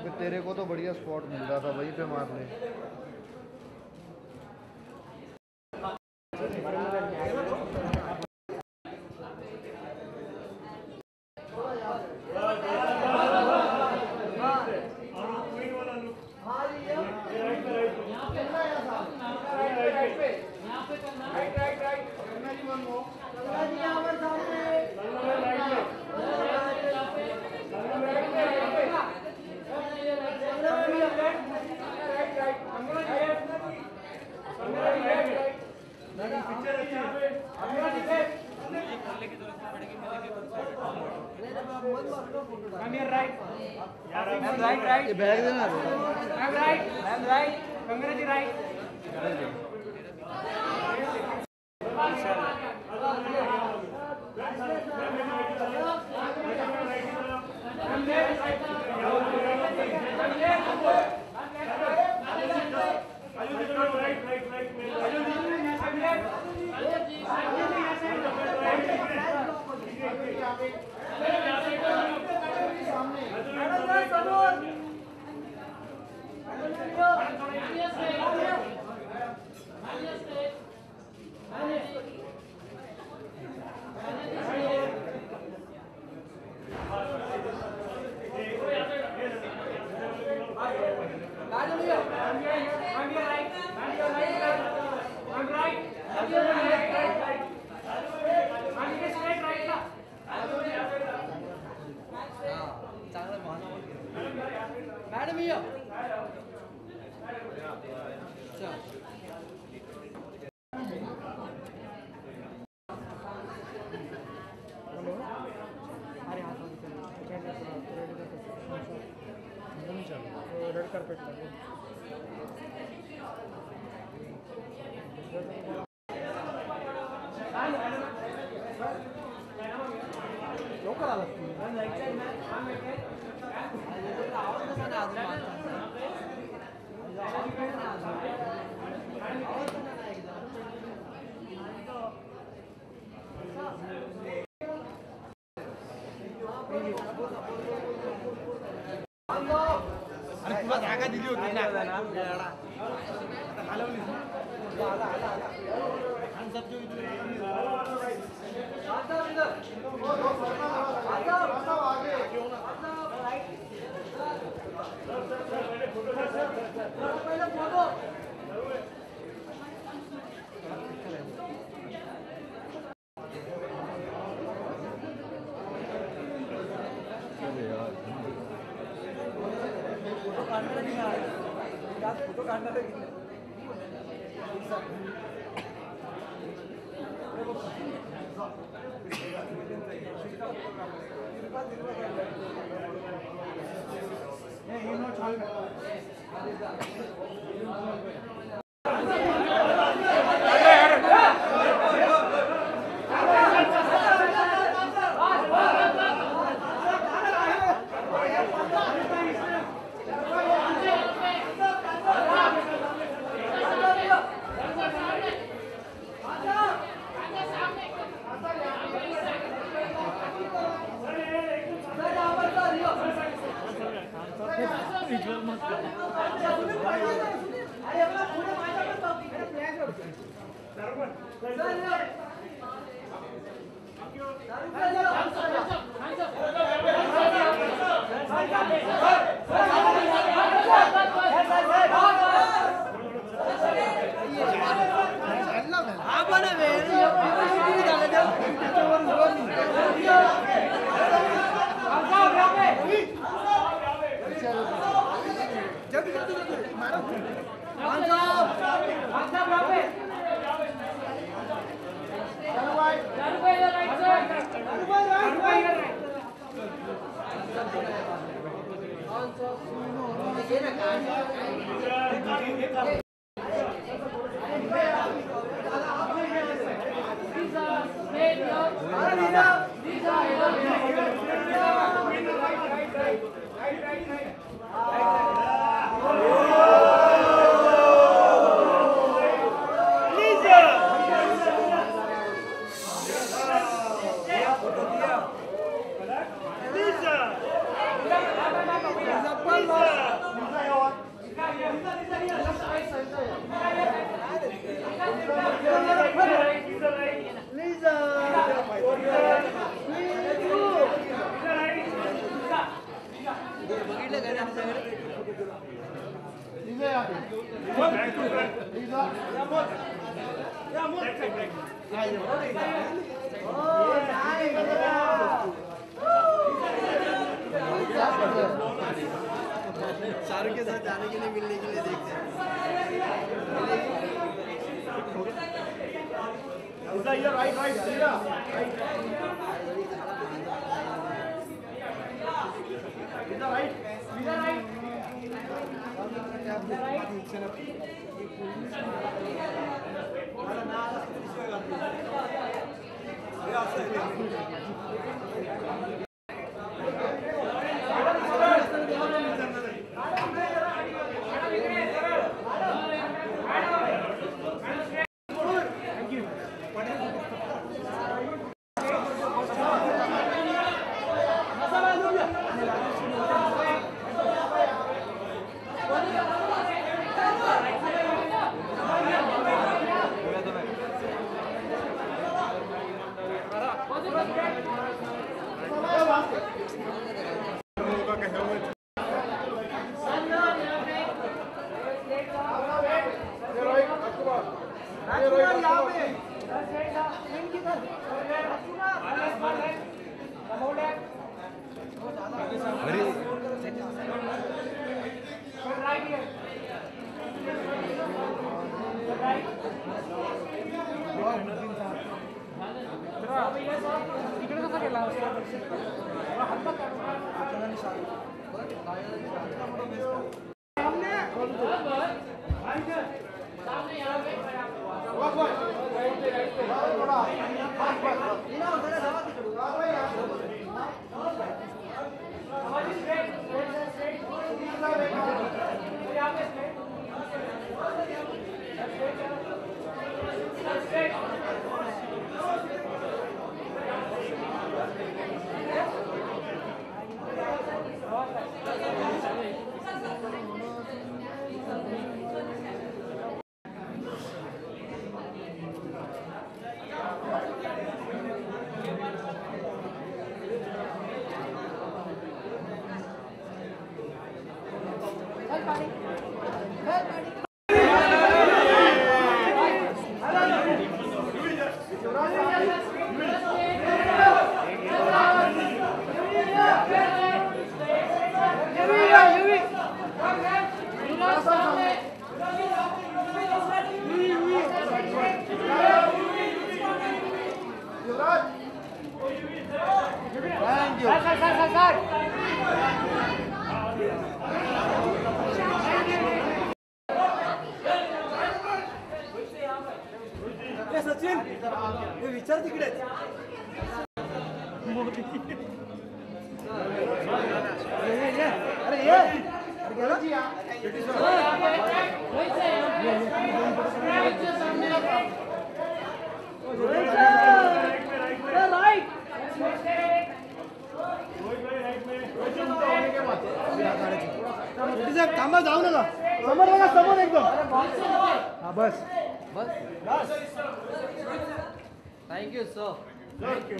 फिर तेरे को तो बढ़िया स्पॉट मिल रहा था वहीं पे मार ले। right. बैग देना I'm right. Congrats, right. Madam ये रेड कार्पेट लोकल आला अरे तुला जागा दिली होती ना फोटो काढणार Lisa! शाहरुख के साथ जाने के लिए मिलने के लिए देखते हैं। सचिन विचार तिकडे अरे ये थांबा जाऊ नका समोर बघा समोर एकदम हा बस बस thank you sir thank you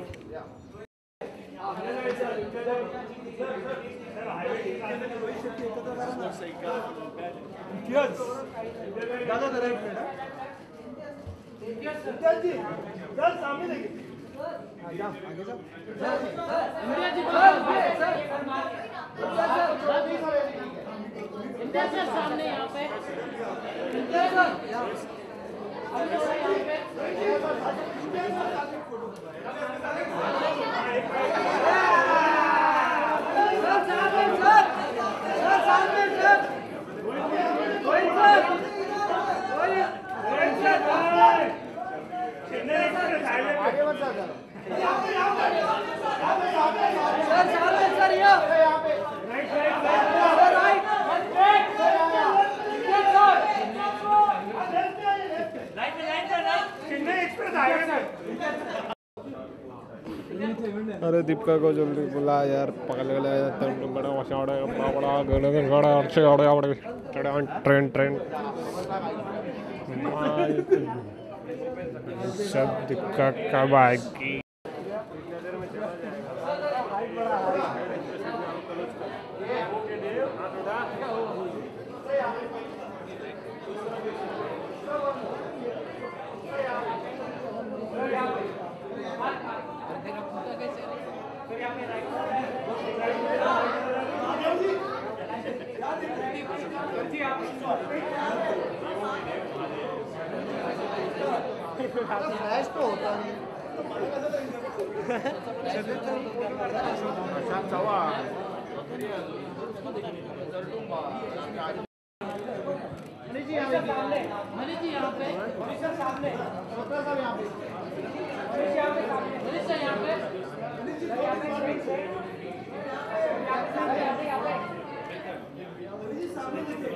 दादा जरा एक मिनिट जी सर सामने देखिए जाओ आगे जाओ इंडिया जी इंडिया सर सामने यहाँ पे इंडिया सर अरे दीपिका को जल्दी बुला यार पकड़ ले बड़ा वसाड़ा बड़ा गड़ा ट्रेन ट्रेन सब दीपिका कब आएगी फ्लैश तो होता नहीं मनीष जी यहाँ पे मनीष जी यहाँ पे मनीष सर सामने छोटा सा यहाँ पे मनीष यहाँ पे मनीष सर यहाँ पे मनीष जी यहाँ पे मनीष जी सामने देखिए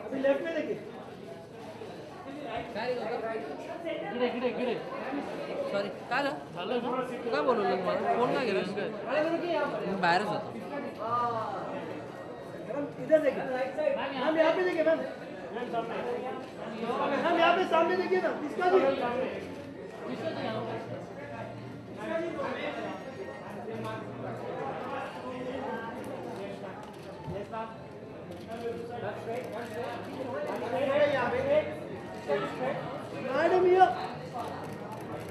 अभी लेफ्ट में देखिए गिरे सॉरी काय झालं काय बोलवलं मला फोन काय गेला बाहेरच होता मैम इधर देखिए मैम यहाँ पे देखिए मैम मैम यहाँ पे सामने देखिए ना इसका भी मैडम ये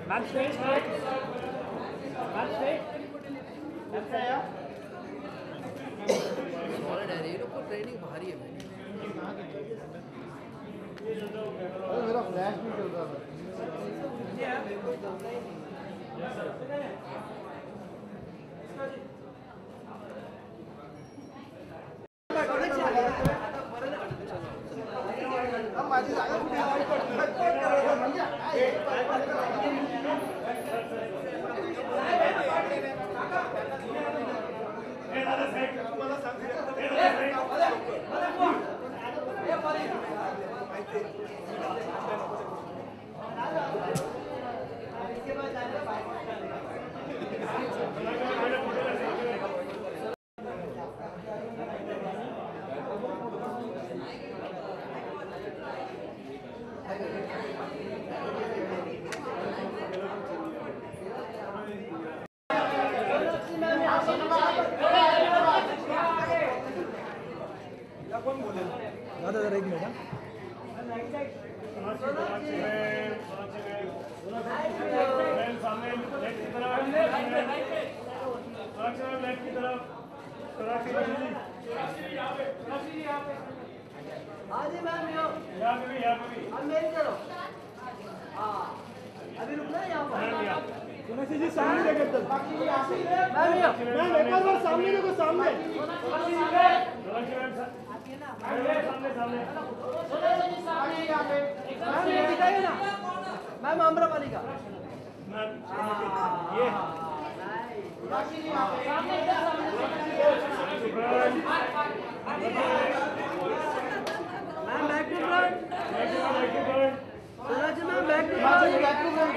मैम स्ट्रेट मैम स्ट्रेट अच्छा यार सॉलिड है ये लोग को ट्रेनिंग भारी है भाई अरे मेरा फ्लैश नहीं चल रहा था एक मिनट अभी रुकना है यहाँ पर जी सामने देखो मैम एक बार सामने देखो सामने मैम ये दिखाइए ना मैम आम्रपाली का ये ma'am back to front Sonakshi ma'am back to front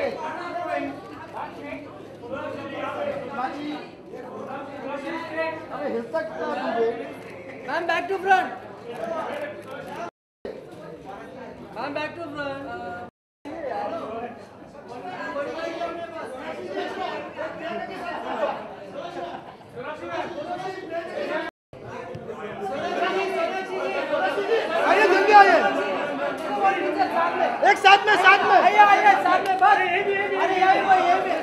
अरे हिल सकता तुझे ma'am back to front ma'am back to front आइए जल्दी आइए एक साथ में आइए आइए साथ में बस अरे यही वो ये भी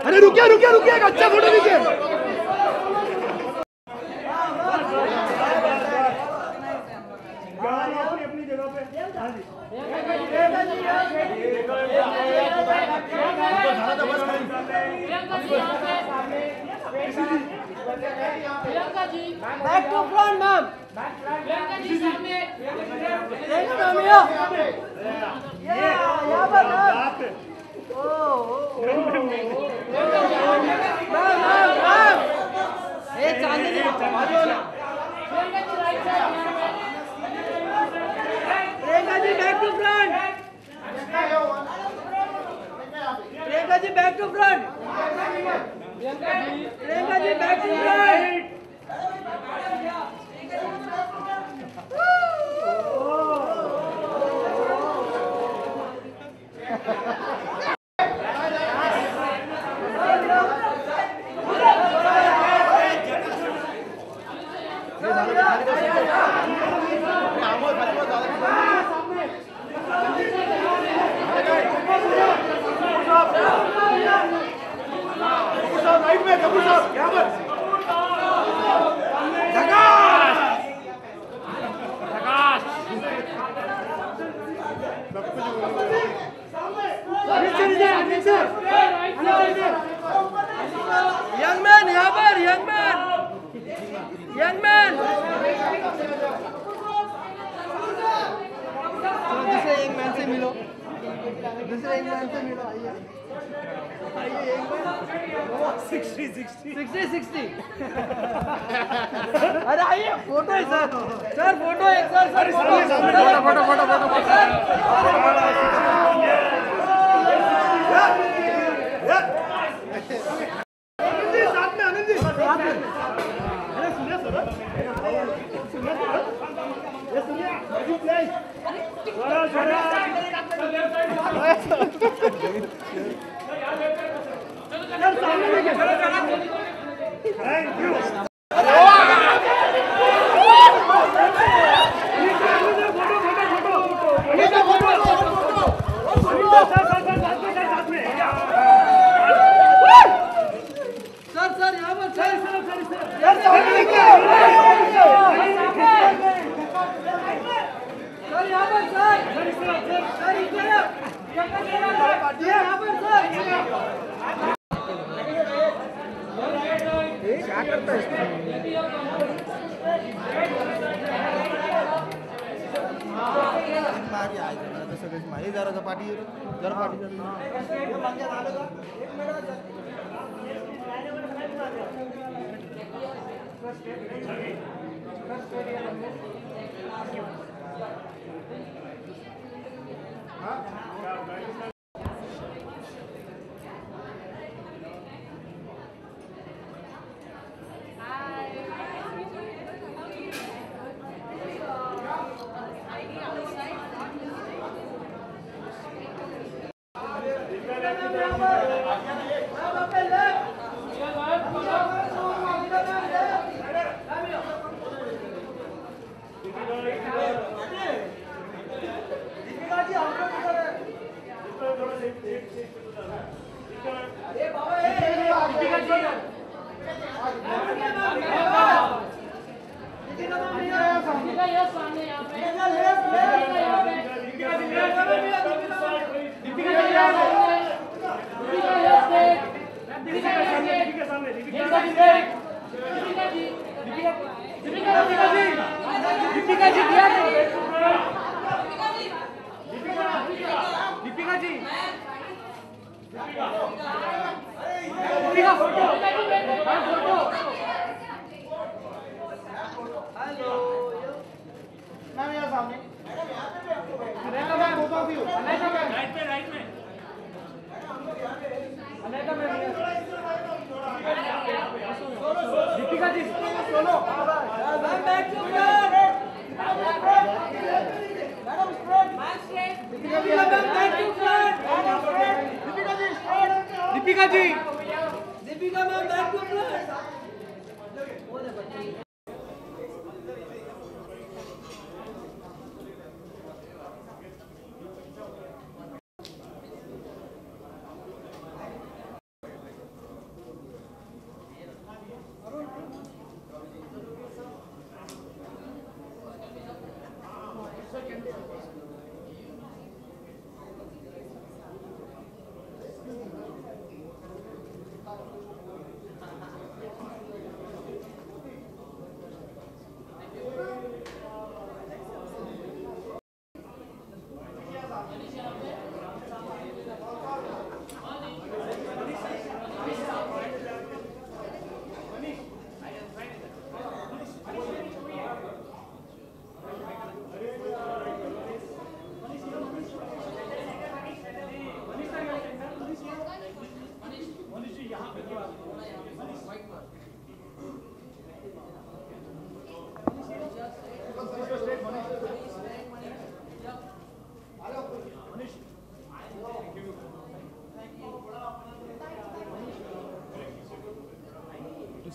अरे रुकिए रुकिए रुकिए एक अच्छा फोटो लीजिए अपनी जगह पे हाँ जी Priyanka ji back to front ma'am Priyanka ji सामने देखो मैम यहाँ पर ma'am Priyanka ji right side यहाँ पे Priyanka ji back to front Priyanka ji back to front Priyanka ji back to front young man यहाँ पर यंग मैन दूसरे एक मैन से मिलो आइए एक मैन 60 अरे आइए फोटो है सर फोटो है सर फोटो सर यहाँ पर मारी जरा party Deepika ji Deepika ma'am back to front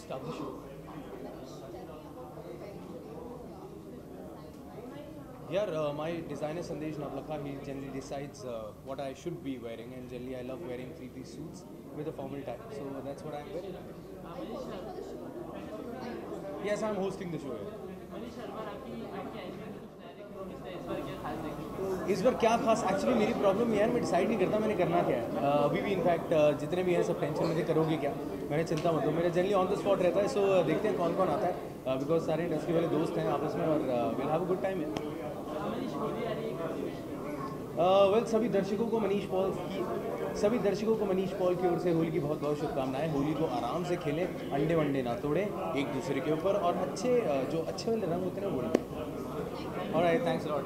start the show. Yeah, my designer Sandesh Navlakha, he generally decides what I should be wearing, and generally I love wearing three-piece suits with a formal tie. So that's what I'm wearing. Yes, I'm hosting the show. इस बार क्या खास actually मेरी problem यार मैं decide नहीं करता मैंने करना क्या है अभी भी इनफैक्ट जितने भी हैं सब टेंशन में थे करोगे क्या मैंने चिंता मत लो मेरा जनरली ऑन द स्पॉट रहता है सो देखते हैं कौन कौन आता है बिकॉज सारे इंडस्ट्री वाले दोस्त हैं आपस में और will have a good time है वेल सभी दर्शकों को मनीष पॉल की ओर से होली की बहुत बहुत शुभकामनाएं होली को आराम से खेलें अंडे वंडे ना तोड़ें एक दूसरे के ऊपर और अच्छे जो अच्छे वाले रंग होते हैं वो लें alright thanks a lot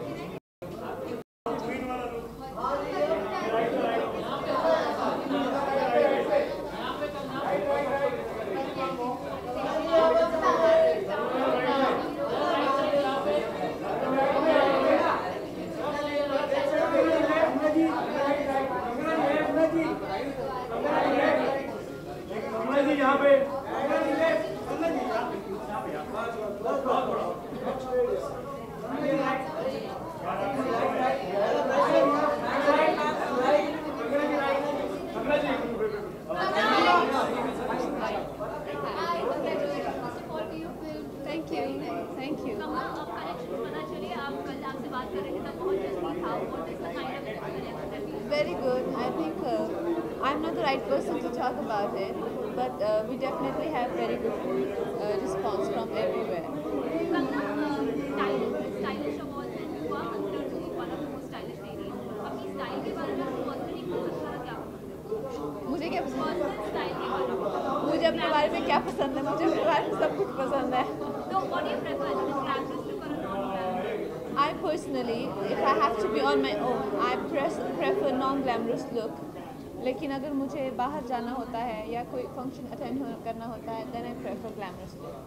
Very good. I think I'm not the right person to talk about it, but we definitely have very good response from everywhere. Stylish awards and you are considered to be one of the most stylish ladies. अपनी style के बारे में personally क्या मुझे क्या पसंद है? Style के बारे में मुझे अपने बारे में क्या पसंद है? मुझे अपने बारे में सब कुछ पसंद है. तो what do you prefer? Is it glamorous look or a non-glamorous? I personally, if I have to be on my own, I prefer non-glamorous look. लेकिन अगर मुझे बाहर जाना होता है या कोई फंक्शन अटेंड करना होता है, then I prefer glamorous look.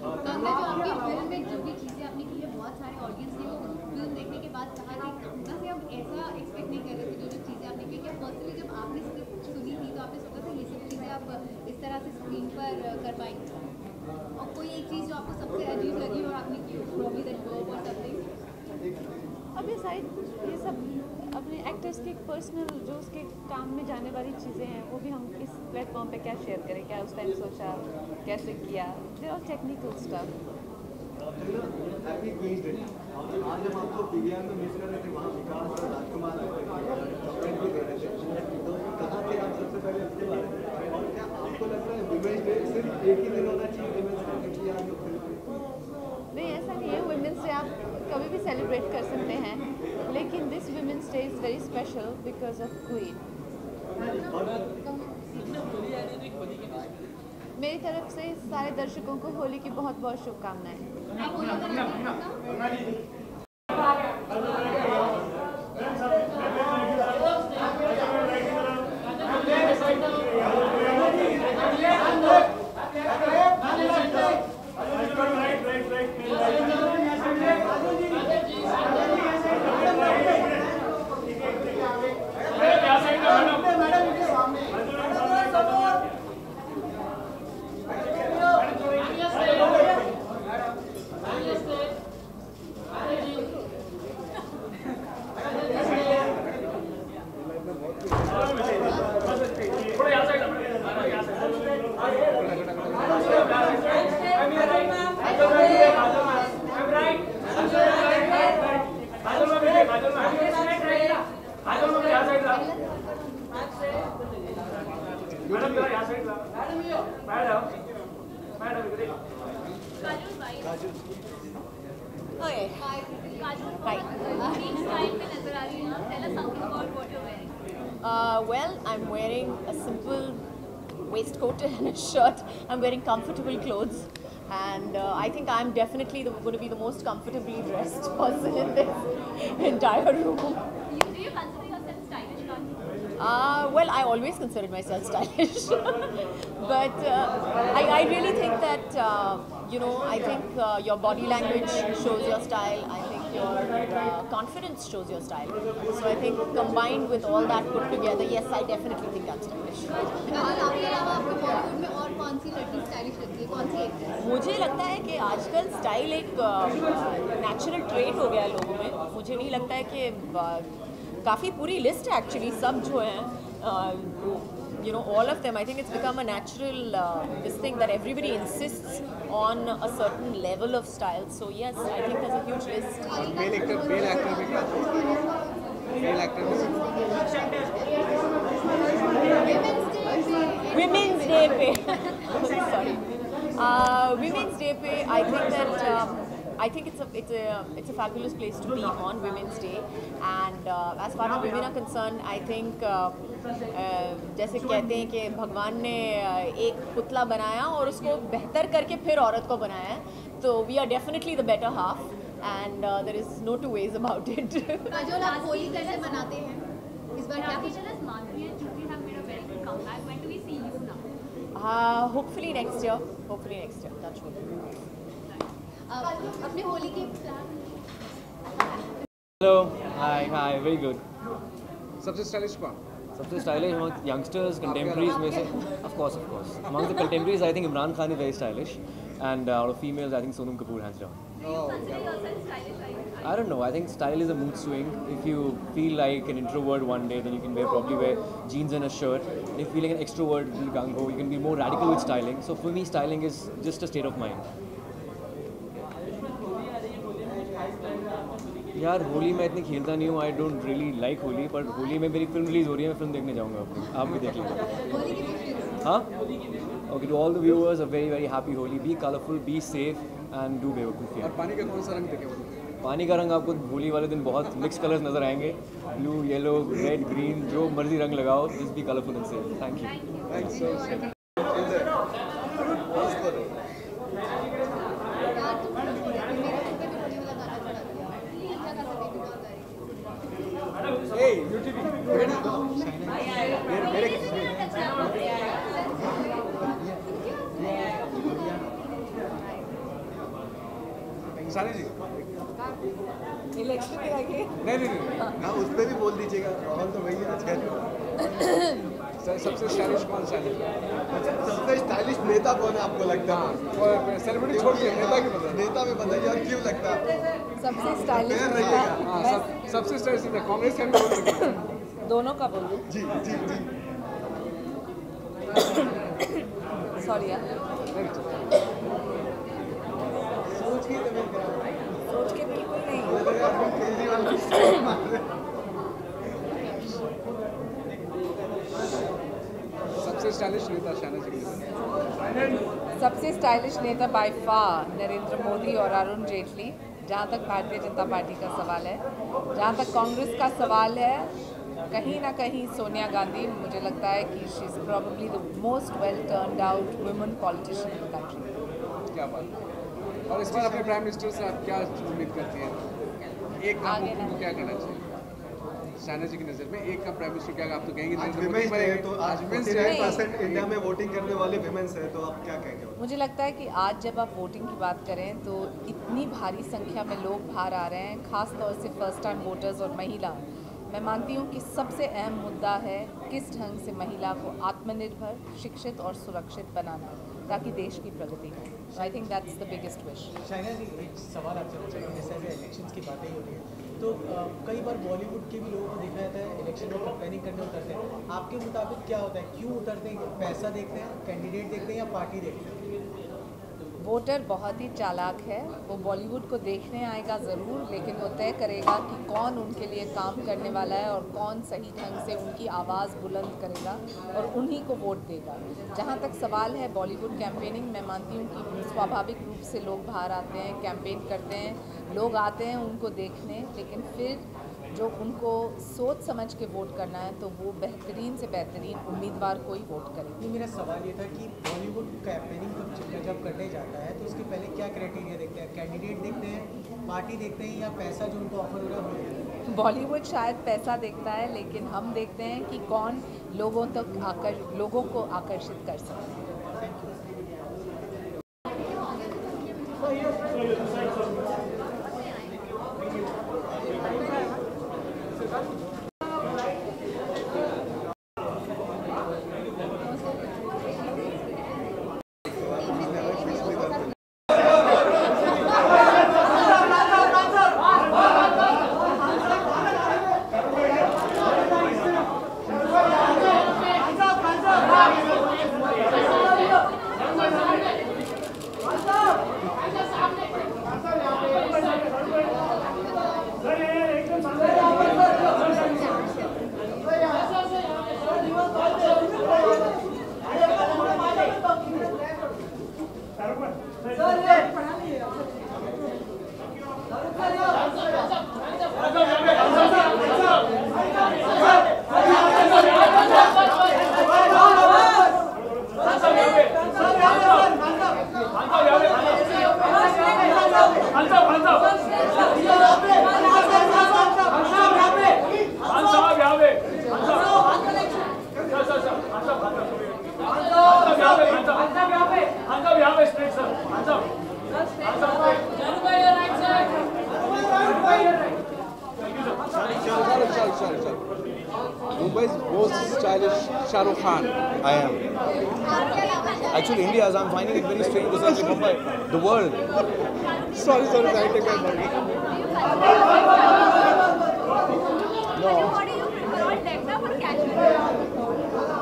Ganga जो आपकी फिल्म में जो भी चीज़ें आपने की है बहुत सारे ऑडियंस ने वो फिल्म देखने के बाद कहा कि गंगा से हम ऐसा एक्सपेक्ट नहीं कर रहे थे जो चीज़ें आपने की क्या पर्सनली जब आपने स्क्रिप्ट सुनी थी तो आपने सोचा था ये सब चीज़ें आप इस तरह से स्क्रीन पर कर पाएंगे और कोई एक चीज़ जो आपको सबसे अजीब लगी और आपने की प्रॉब्ली दैट गो और समथिंग अब ये सब अपने एक्टर्स के पर्सनल जो उसके काम में जाने वाली चीज़ें हैं वो भी हम इस प्लेटफॉर्म पे क्या शेयर करें, क्या उस टाइम सोचा, कैसे किया, दे आर टेक्निकल स्टफ. आज हम आपको पीवीआर में मिस कर रहे थे वहाँ विकास और राजकुमार आए थे चॉकलेट भी दे रहे थे तो कहाँ थे आप सबसे पहले उसके बारे में और क्या आपको लगता है वुमेन्स डे सिर्फ एक ही दिन होना चाहिए वुमेन्स डे क्योंकि आज लोग नहीं ऐसा नहीं है. वुमेन्स डे आप कभी भी सेलिब्रेट कर सकते हैं लेकिन this women's day is very special because of queen. मेरी तरफ से सारे दर्शकों को होली की बहुत बहुत शुभकामनाएं. Well, I'm wearing a simple waistcoat and a shirt. I'm wearing comfortable clothes, and I think I'm definitely going to be the most comfortably dressed person in this entire room. Do you consider yourself stylish, Kajal? Well, I always considered myself stylish, but I really think that I think your body language shows your style. I think your confidence shows your style. So I think combined with all that put together, yes, I definitely think I'm stylish. और आपके अलावा आपको बॉलीवुड में और कौन सी लड़की stylish लगती है, कौन सी एक्ट्रेस? मुझे लगता है कि आजकल स्टाइल एक नेचुरल ट्रेट हो गया है लोगों में. मुझे नहीं लगता है कि काफ़ी पूरी लिस्ट है एक्चुअली सब जो हैं you know, all of them. I think it's become a natural this thing that everybody insists on a certain level of style. So yes, I think there's a huge list. Male actor भी क्या male actor Women's Day पे sorry Women's Day पे I think it's a fabulous place to be on Women's Day, and as far as women are concerned, I think जैसे कहते हैं कि भगवान ने एक पुतला बनाया और उसको बेहतर करके फिर औरत को बनाया है, तो we are definitely the better half, and there is no two ways about it. Kajol, आप होली कैसे मनाते हैं इस बार? क्या कुछ Hopefully next year. Touch wood. अपने होली के Hello, hi, very good. सबसे स्टाइलिश कौन? सबसे स्टाइलिश among youngsters, contemporaries में से, of course. Among the contemporaries, I think Imran Khan is very stylish, and out of females, I think Sonam Kapoor hands down. I don't know. I think style is a mood swing. If you feel like an introvert one day, then you can probably wear jeans and a shirt. If you feel like an extrovert, gung ho, you can be more radical with styling. So for me, styling is just a state of mind. यार होली मैं इतनी खेलता नहीं हूँ. I don't really like holy, पर होली में मेरी film release हो रही है, मैं फिल्म देखने जाऊँगा अपनी. आप भी देख लीजिए. हाँ, okay. To all the viewers a very very happy Holi. Be colourful, be safe and do बेवकूफ़ी. और पानी का कौन सा रंग देखे? पानी का रंग आपको होली वाले दिन बहुत मिक्स कलर्स नज़र आएंगे. ब्लू, येलो, रेड, ग्रीन, जो मर्जी रंग लगाओ. Just be colourful and safe. Thank you. सानी जी इलेक्शन के आगे नहीं हाँ उस पर भी बोल दीजिएगा. माहौल तो वही है आजकल. सबसे स्टाइलिश कौन सा है? सबसे स्टाइलिश नेता कौन है आपको लगता है? सेलिब्रिटी छोड़ के नेता में बताइए यार, क्यों लगता है सबसे स्टाइलिश सबसे स्टाइलिश कांग्रेस का? दोनों का बोल दूं? जी. सॉरी यार, सोच के बिल्कुल नहीं. सबसे स्टाइलिश नेता शहनाज गिल. सबसे स्टाइलिश नेता बाय फार नरेंद्र मोदी और अरुण जेटली, जहाँ तक भारतीय जनता पार्टी का सवाल है. जहाँ तक कांग्रेस का सवाल है, कहीं ना कहीं सोनिया गांधी. मुझे लगता है कि she is probably the most well turned out women politician in the country. क्या बात. और इस बार अपने प्राइम मिनिस्टर से आप क्या उम्मीद करती हैं? एक काम उनको क्या करना चाहिए शहनाज जी की नज़र में? एक का प्राइम मिनिस्टर क्या आप तो कहेंगे आज वुमेन्स डे है, 49% इंडिया में वोटिंग करने वाले वुमेन्स है, तो आप क्या कहेंगे? मुझे लगता है कि आज जब आप वोटिंग की बात करें तो इतनी भारी संख्या में लोग बाहर आ रहे हैं, ख़ास तौर से फर्स्ट टाइम वोटर्स और महिला. मैं मानती हूँ कि सबसे अहम मुद्दा है किस ढंग से महिला को आत्मनिर्भर, शिक्षित और सुरक्षित बनाना, ताकि देश की प्रगति हो. I think that's the biggest wish. Shaina ji, एक सवाल आपसे पूछेंगे. जैसे अभी इलेक्शंस की बातें हो रही है, तो कई बार बॉलीवुड के भी लोगों को देखा जाता है इलेक्शन में कैंपेनिंग करने उतरते हैं. आपके मुताबिक क्या होता है, क्यों उतरते हैं? पैसा देखते हैं, कैंडिडेट देखते हैं, या पार्टी देखते हैं? वोटर बहुत ही चालाक है. वो बॉलीवुड को देखने आएगा ज़रूर, लेकिन वो तय करेगा कि कौन उनके लिए काम करने वाला है और कौन सही ढंग से उनकी आवाज़ बुलंद करेगा, और उन्हीं को वोट देगा. जहाँ तक सवाल है बॉलीवुड कैंपेनिंग, मैं मानती हूँ कि स्वाभाविक रूप से लोग बाहर आते हैं, कैंपेन करते हैं, लोग आते हैं उनको देखने, लेकिन फिर जो उनको सोच समझ के वोट करना है तो वो बेहतरीन से बेहतरीन उम्मीदवार को ही वोट करें. नहीं, मेरा सवाल ये था कि बॉलीवुड कैंपेनिंग जब करने जाता है तो उसके पहले क्या क्राइटेरिया देखते हैं? कैंडिडेट देखते हैं, पार्टी देखते हैं, या पैसा जो उनको ऑफर हो रहा है? बॉलीवुड शायद पैसा देखता है, लेकिन हम देखते हैं कि कौन लोगों को आकर्षित कर सकते हैं. Mumbai's most stylish Shah Rukh Khan. I am. Actually, India's. I'm finding it very strange to say Mumbai. The world. Sorry, I take my money. No.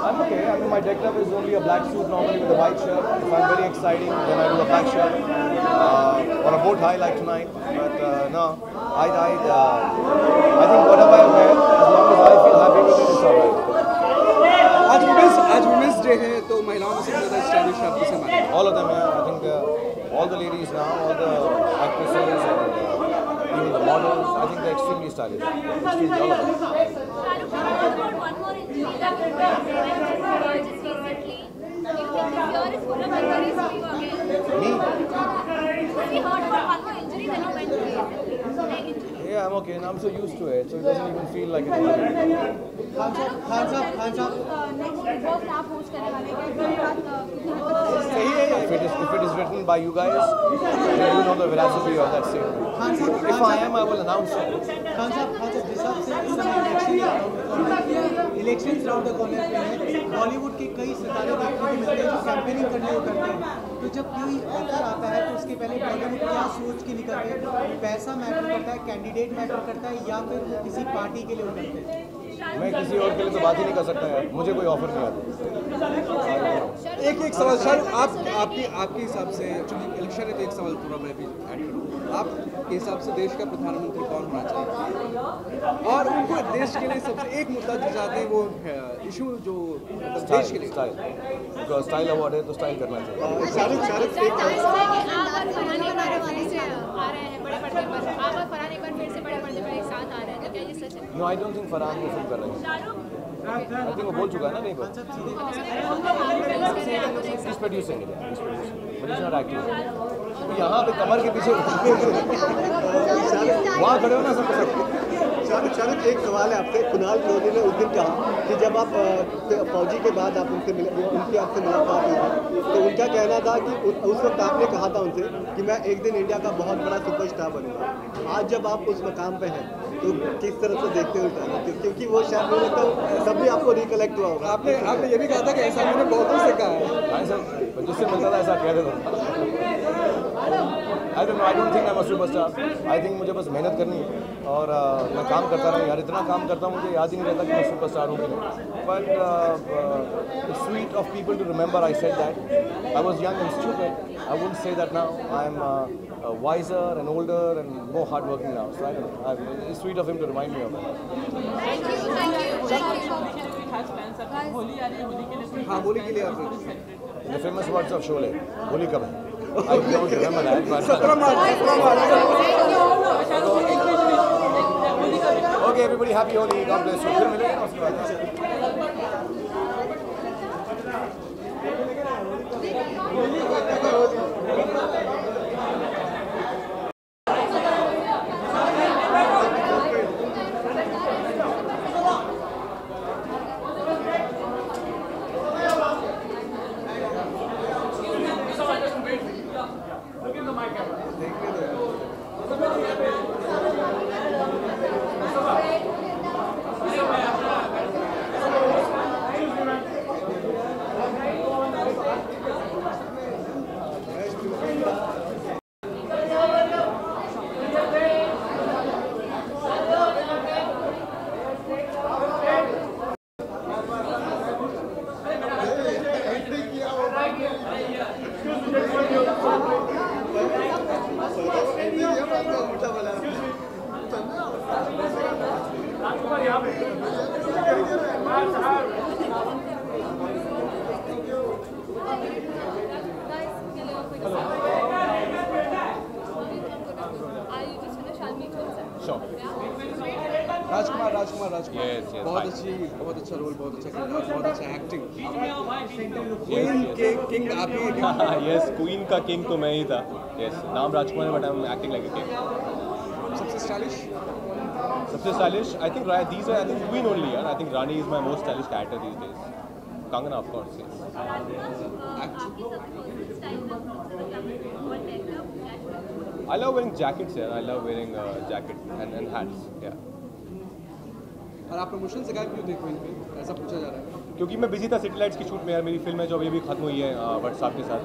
I'm okay. I mean, my decked up is only a black suit normally with a white shirt. If I'm very exciting, then I do a black shirt or a bow tie like tonight. But no, I think whatever I wear, as long as I feel happy with it, it's alright. आज women's day है तो महिलाओं में सबसे ज़्यादा stylish आप किसे मानते हैं? All of them, yeah. I think all the ladies now, all the actresses and even the models, I think they're extremely stylish. Extremely, all of them. One more injury that just recently. Do you think this year is full of injuries for you again? Me? We heard about one more injury that you went through recently. Leg injury. Yeah, I'm okay. And I'm so used to it, so it doesn't even feel like it's Khan साहब next big boss आप host करने वाले हैं क्या If it is written by you guys, then you know the veracity of that statement. If I am, I will announce it. Khan साहब जिस हिसाब से इस समय इलेक्शन राउंड द कॉर्नर पे है, बॉलीवुड के कई सितारे देखने को मिलते हैं जो कैंपेनिंग करने उतरते हैं, तो जब कोई ऑफर आता है तो उसके पहले बॉलीवुड क्या सोच के निकलते हैं? पैसा मैटर करता है, कैंडिडेट मैटर करता है, या फिर वो किसी पार्टी के लिए उतरते हैं? मैं किसी और के लिए तो बात ही नहीं कर सकता यार, मुझे कोई ऑफर नहीं आता। एक सवाल सर, आपके हिसाब से चूंकि इलेक्शन है तो एक सवाल पूरा मैं भी ऐड करूँ, आपके हिसाब से देश का प्रधानमंत्री कौन होना चाहिए? और उनको देश के लिए सबसे एक मुद्दा जो चाहते हैं वो इशू जो देश के लिए स्टाइल अवार्ड है तो स्टाइल करना चाहिए। शाहरुख आप और फरहान एक बार वाले से आ रहे हैं बड़े पर्दे पर, आप और फरहान एक बार फिर से बड़े पर्दे पर एक साथ आ रहे हैं, तो क्या ये सच है? No, I don't think Farhan वो फिल्म कर रहे हैं। आई थिंक वो बोल चुका है ना कहीं पर। He's producing it, but he's not acting. यहाँ पे कमर के पीछे वहाँ खड़े हो ना सब। शाहरुख एक सवाल है आपसे। कुणाल लोधी ने उस दिन कहा कि जब आप फौजी के बाद आप उनसे मिले, उनकी आपसे मुलाकात हुई तो उनका कहना था कि उस वक्त आपने कहा था उनसे कि मैं एक दिन इंडिया का बहुत बड़ा सुपरस्टार बनूंगा। आज जब आप उस मकाम पे हैं तो किस तरह से देखते हो? क्योंकि वो शायद मुझे लगता है तब भी आपको रिकलेक्ट हुआ होगा। आपने ये भी कहा था कि ऐसा मैंने बहुतों से कहा है। जिससे मिलता था ऐसा कह देता था। I don't think I'm a superstar. I think मुझे बस मेहनत करनी है और मैं काम करता रहूँ यार। इतना काम करता हूँ मुझे याद ही नहीं रहता कि मैं सुपरस्टार हूँ कि नहीं। But it's sweet of people to remember I said that. I was young and stupid. I wouldn't say that now. I'm wiser and older and more hardworking now. So I don't know. It's sweet of him to remind me of that. हाँ, होली के लिए आप The famous words of Sholay. Holi कब है? I don't remember that. But 17 March. Okay, everybody, happy Holi. God bless you. फिर मिलेंगे ना उसके बाद। राजकुमार बहुत अच्छा रोल, बहुत अच्छा किरदार, बहुत अच्छा एक्टिंग। क्वीन के किंग आप ही हैं। यस, क्वीन का किंग तो मैं ही था। यस, नाम राजकुमार है but I am acting like a king. सबसे stylish I think these are Queen only, and I think Rani is my most stylish character these days. Kangana, of course, yes. I love wearing jackets, yeah. I love wearing jacket and hats, yeah. और आप promotion से गायब क्यों थे queen पे, ऐसा पूछा जा रहा है? क्योंकि मैं बिजी था सिटी लाइट्स की शूट में यार। मेरी फिल्म है जो अभी भी खत्म हुई है बट साहब के साथ।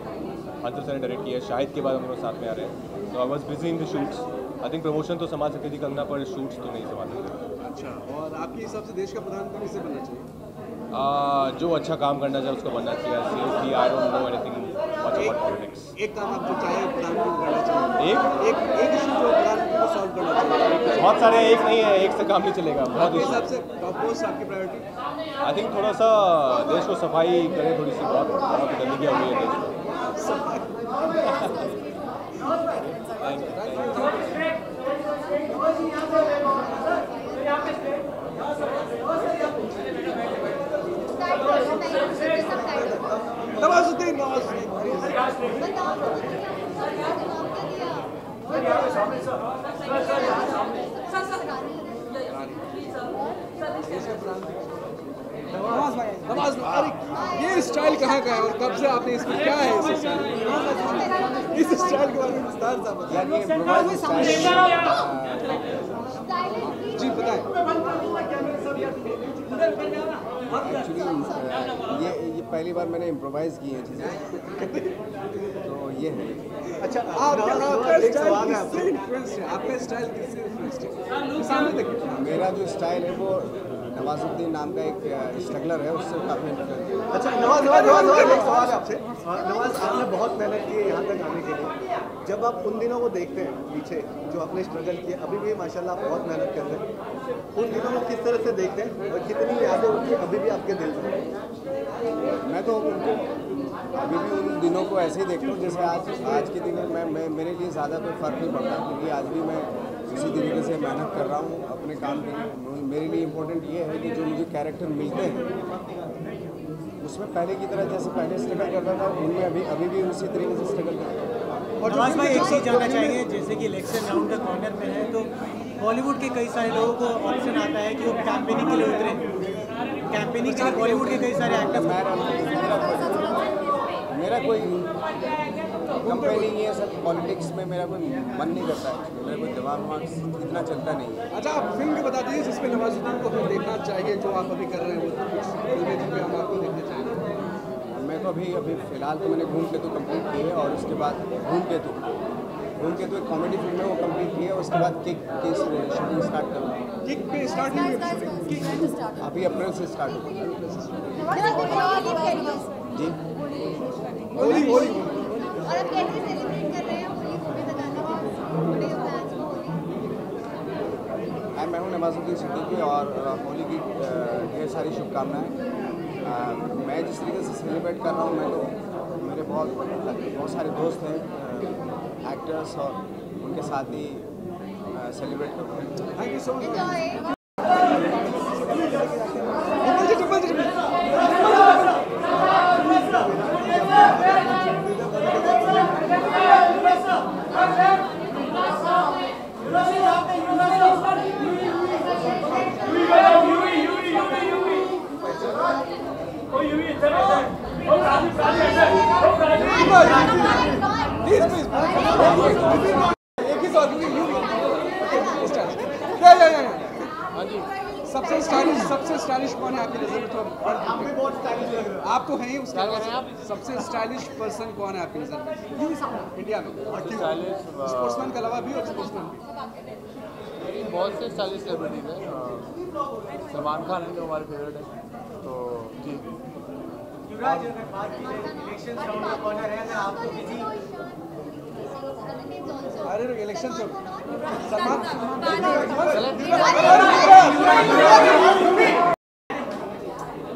हंसर सर ने डायरेक्ट किया है, शाहिद के बाद हम लोग साथ में आ रहे हैं। तो I was busy in the shoots. I think promotion तो संभाल सकती थी कंगना, पर शूट्स तो नहीं संभाल सकते। अच्छा, और आपके हिसाब से देश का प्रधानमंत्री किसे बनना चाहिए? जो अच्छा काम करना चाहिए उसको बनना चाहिए। Seriously I don't know anything much about politics. एक काम आप जो चाहे प्रधानमंत्री करना चाहिए, एक इशू जो प्रधानमंत्री को सॉल्व करना चाहिए। बहुत सारे, एक नहीं है, एक से काम नहीं चलेगा। बहुत इस हिसाब से टॉप मोस्ट आपकी प्रायोरिटी? आई थिंक थोड़ा सा देश को सफाई करें, थोड़ी सी बहुत गंदगी हो गई है देश में। नवाजुद्दीन नवाज अरे ये स्टाइल कहाँ का है और कब से आपने इसमें क्या है इस स्टाइल के बारे में विस्तार से बताइए। जी बताएं। ये पहली बार मैंने इम्प्रोवाइज की है चीज़ें, तो ये है। अच्छा, आपका स्टाइल किससे इन्फ्लुएंस्ड है? सामने देखिए। मेरा जो स्टाइल है वो नवाजुद्दीन नाम का एक स्ट्रगलर है, उससे काफ़ी इन्फ्लुएंस। अच्छा नवाज एक सवाल है आपसे। नवाज, आपने बहुत मेहनत की है यहाँ तक आने के लिए। जब आप उन दिनों को देखते हैं पीछे जो आपने स्ट्रगल किया, अभी भी माशाल्लाह आप बहुत मेहनत करते हैं, उन दिनों को किस तरह से देखते हैं और कितनी यादें उनकी अभी भी आपके दिल में? मैं तो उनको अभी भी उन दिनों को ऐसे ही देखता हूँ जैसे आज के दिन में मेरे लिए ज़्यादा कोई फ़र्क नहीं पड़ता, क्योंकि आज भी मैं उसी तरीके से मेहनत कर रहा हूँ अपने काम के लिए। मेरे लिए इम्पोर्टेंट ये है कि जो मुझे कैरेक्टर मिलते हैं उसमें पहले की तरह जैसे पहले स्ट्रगल करता था, उनमें अभी भी उसी तरीके से स्ट्रगल करता हूँ। और नवाज भाई एक चीज़ जानना चाहेंगे, जैसे कि इलेक्शन राउंड का कॉर्नर में है, तो बॉलीवुड के कई सारे लोगों को ऑप्शन आता है कि वो कैंपेनिंग के लिए उतरे। कैंपेनिंग के लिए बॉलीवुड के कई सारे एक्टर्स। मेरा कोई कंपेनिंग ये सब पॉलिटिक्स में मेरा कोई मन नहीं करता है, मेरा कोई दिमाग इतना चलता नहीं है। अच्छा, आप फिल्म भी बता दीजिए जिसमें नवाजुद्दीन को हमें देखना चाहिए, जो आप अभी कर रहे हैं वो फिल्में जिनमें हम आपको देखना चाहेंगे। मैं तो अभी फ़िलहाल तो मैंने घूम केतु कंप्लीट की है, और उसके बाद घूम केतु एक कॉमेडी फिल्म है, वो कंप्लीट की है। उसके बाद किक की शूटिंग स्टार्ट करूँगा। किक पे स्टार्ट नहीं हुई अभी अप्रैल से स्टार्ट होगा जी। होली और आप कैसे सेलिब्रेट कर रहे हैं होली को भी बताने के लिए? मैं हूँ नवाजुद्दीन सिद्दीकी और होली की ढेर सारी शुभकामनाएं। मैं जिस तरीके से सेलिब्रेट कर रहा हूँ, मैं तो मेरे बहुत सारे दोस्त हैं एक्टर्स, और उनके साथ ही सेलिब्रेट कर रहा हूँ। Thank you so much. सबसे स्टाइलिश कौन है आपकी नज़र में? तो आप भी बहुत स्टाइलिश लग रहे हो। आप तो हैं ही उसके बाद सबसे स्टाइलिश पर्सन कौन है आपकी नज़र में इंडिया में? स्पोर्ट्समैन के अलावा भी और स्पोर्ट्समैन भी बहुत से स्टाइलिश सेलिब्रिटीज़ हैं। सलमान खान है जो हमारे फेवरेट है, तो जी। युवराज, अगर बात की जाए इलेक्शन राउंड का कॉर्नर है, अगर आपको किसी अरे इलेक्शन से सलमान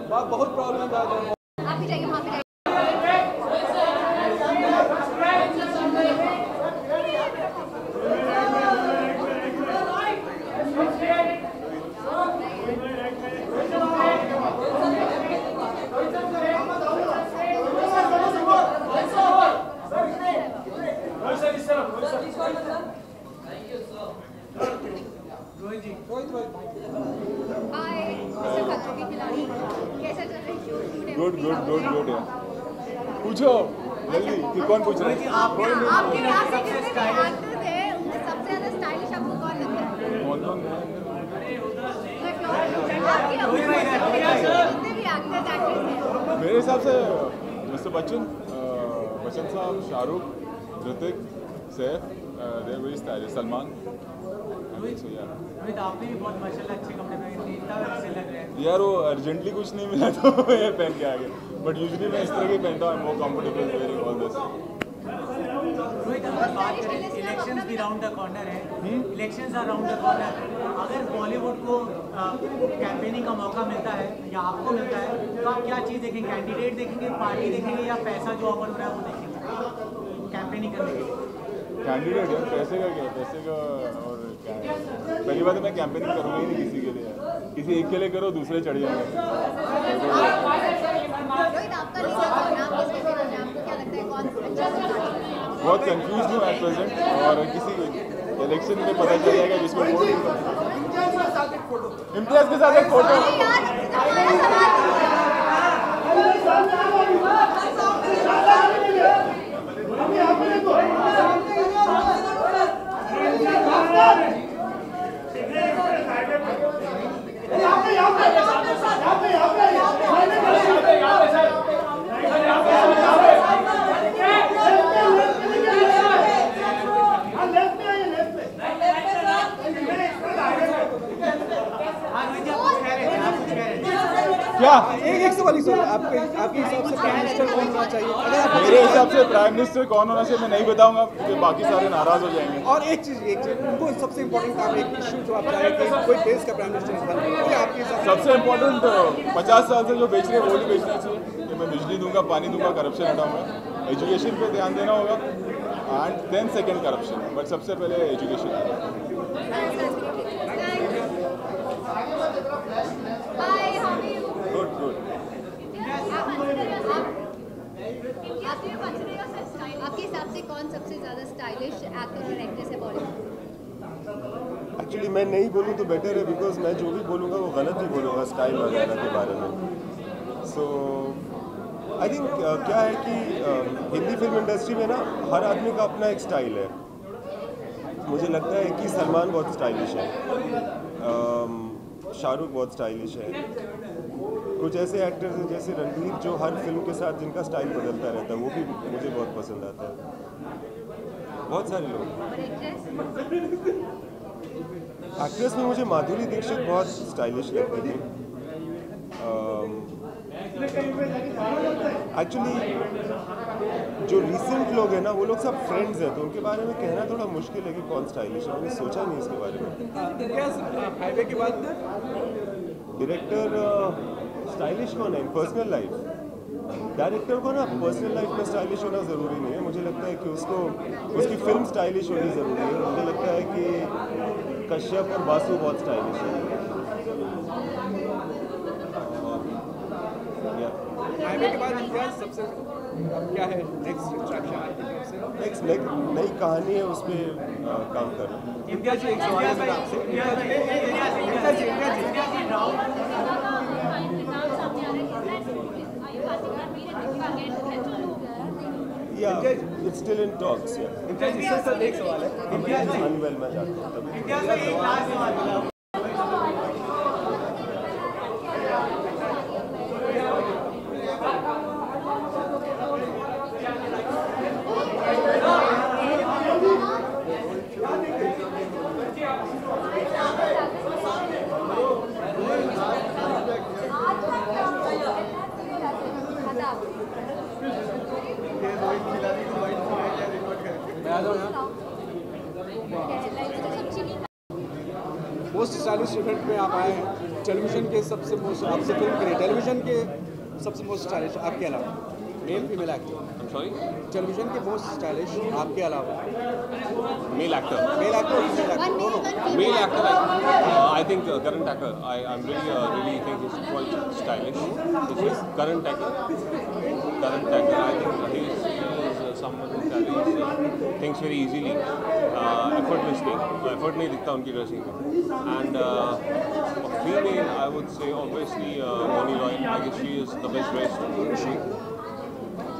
बहुत प्रॉब्लम था। आप भी जाइए वहाँ पे जाइए। गुड यार। पूछो जल्दी कि कौन पूछ रहा है? आपके क्लास के जितने भी एक्टर थे उनमें सबसे ज्यादा स्टाइलिश आपको कौन लगता है? कौन जितने भी एक्टर्स हैं मेरे हिसाब से मिस्टर बच्चन साहब, Shahrukh, Hrithik, Saif, they very stylish, Salman. आप भी बहुत माशाल्लाह अच्छे कपड़े पहने से लग रहे हैं यार वो अर्जेंटली कुछ नहीं मिला तो ये पहन के आ गया, बट यूजुअली मैं इस तरह के पहनता हूँ, more comfortable wearing all this. Rohit, अगर बात करें इलेक्शंस भी राउंड द कॉर्नर है, elections are round the corner, अगर बॉलीवुड को कैंपेनिंग का मौका मिलता है या आपको मिलता है तो आप क्या चीज़ देखेंगे? कैंडिडेट देखेंगे, पार्टी देखेंगे या पैसा जो ऑफर हो रहा है वो देखेंगे कैंपेनिंग करने के लिए? कैंडिडेट यार, पैसे का क्या, पैसे का और क्या है? पहली बात है मैं कैंपेनिंग करूँगा ही नहीं किसी के लिए, किसी एक के लिए करो दूसरे चढ़ जाएंगे। बहुत कंफ्यूज हूँ एट प्रेजेंट, और किसी इलेक्शन में पता चल जाएगा जिसको वोट। इम्तियाज के साथ एक फोटो। क्या एक सवाल आपके हिसाब से प्राइम मिनिस्टर कौन होना चाहिए? अगर आप मेरे हिसाब से प्राइम मिनिस्टर कौन होना चाहिए मैं नहीं बताऊंगा क्योंकि बाकी सारे नाराज हो जाएंगे। और एक चीज उनको सबसे इम्पोर्टेंट काम एक इशू जो आप चाहें कि कोई देश का प्राइम मिनिस्टर बने, आपके हिसाब से सबसे इम्पोर्टेंट 50 साल से जो बेच रहे हैं वो नहीं बेचना चाहिए कि मैं बिजली दूंगा, पानी दूंगा, करप्शन हटाऊंगा। एजुकेशन पे ध्यान देना होगा and then second corruption, but सबसे पहले एजुकेशन। गुड आपके हिसाब से कौन सबसे ज्यादा स्टाइलिश एक्टर और एक्ट्रेस है बॉलीवुड? एक्चुअली मैं नहीं बोलूँ तो बेटर है, बिकॉज मैं जो भी बोलूँगा वो गलत ही बोलूँगा स्टाइल वगैरह के बारे में। सो आई थिंक क्या है कि हिंदी फिल्म इंडस्ट्री में ना हर आदमी का अपना एक स्टाइल है। मुझे लगता है कि सलमान बहुत स्टाइलिश है, शाहरुख बहुत स्टाइलिश है, कुछ ऐसे एक्टर्स हैं जैसे रणवीर जो हर फिल्म के साथ जिनका स्टाइल बदलता रहता है, वो भी मुझे बहुत पसंद आता है। बहुत सारे लोग। एक्ट्रेस में मुझे माधुरी दीक्षित बहुत स्टाइलिश लगती थी। एक्चुअली जो रिसेंट लोग हैं ना वो लोग सब फ्रेंड्स हैं, तो उनके बारे में कहना थोड़ा मुश्किल है कि कौन स्टाइलिश है। मैंने सोचा नहीं इसके बारे में। हाईवे की बात डायरेक्टर स्टाइलिश कौन है? पर्सनल लाइफ डायरेक्टर को ना पर्सनल लाइफ में स्टाइलिश होना ज़रूरी नहीं है। मुझे लगता है कि उसकी फिल्म स्टाइलिश होनी ज़रूरी है। मुझे लगता है कि कश्यप और बासु बहुत स्टाइलिश है। हाईवे के बाद इम्तियाज सबसे क्या है नेक्स्ट अट्रैक्शन? नेक्स्ट नई कहानी है, उस पर काम कर रहा हूँ। इम्तियाज एक सवाल है आपसे। Yeah, it's still in talks. Yeah. एक सवाल है। अनवेल मैं जाता हूँ। मोस्ट स्टाइलिश इवेंट में आप आए हैं, टेलीविजन के सबसे मोस्ट, आपसे फिल्म करिए, टेलीविजन के सबसे मोस्ट स्टाइलिश आपके अलावा male female actor, sorry, television के मोस्ट स्टाइलिश आपके अलावा male actor, male actor, I think current actor. I'm really think he's quite stylish. This is current actor. I think he is someone who carries things very easily, effortlessly. Effort नहीं दिखता उनकी dressing में. And female, I would say obviously Moni Roy. I guess she is the best dressed. She.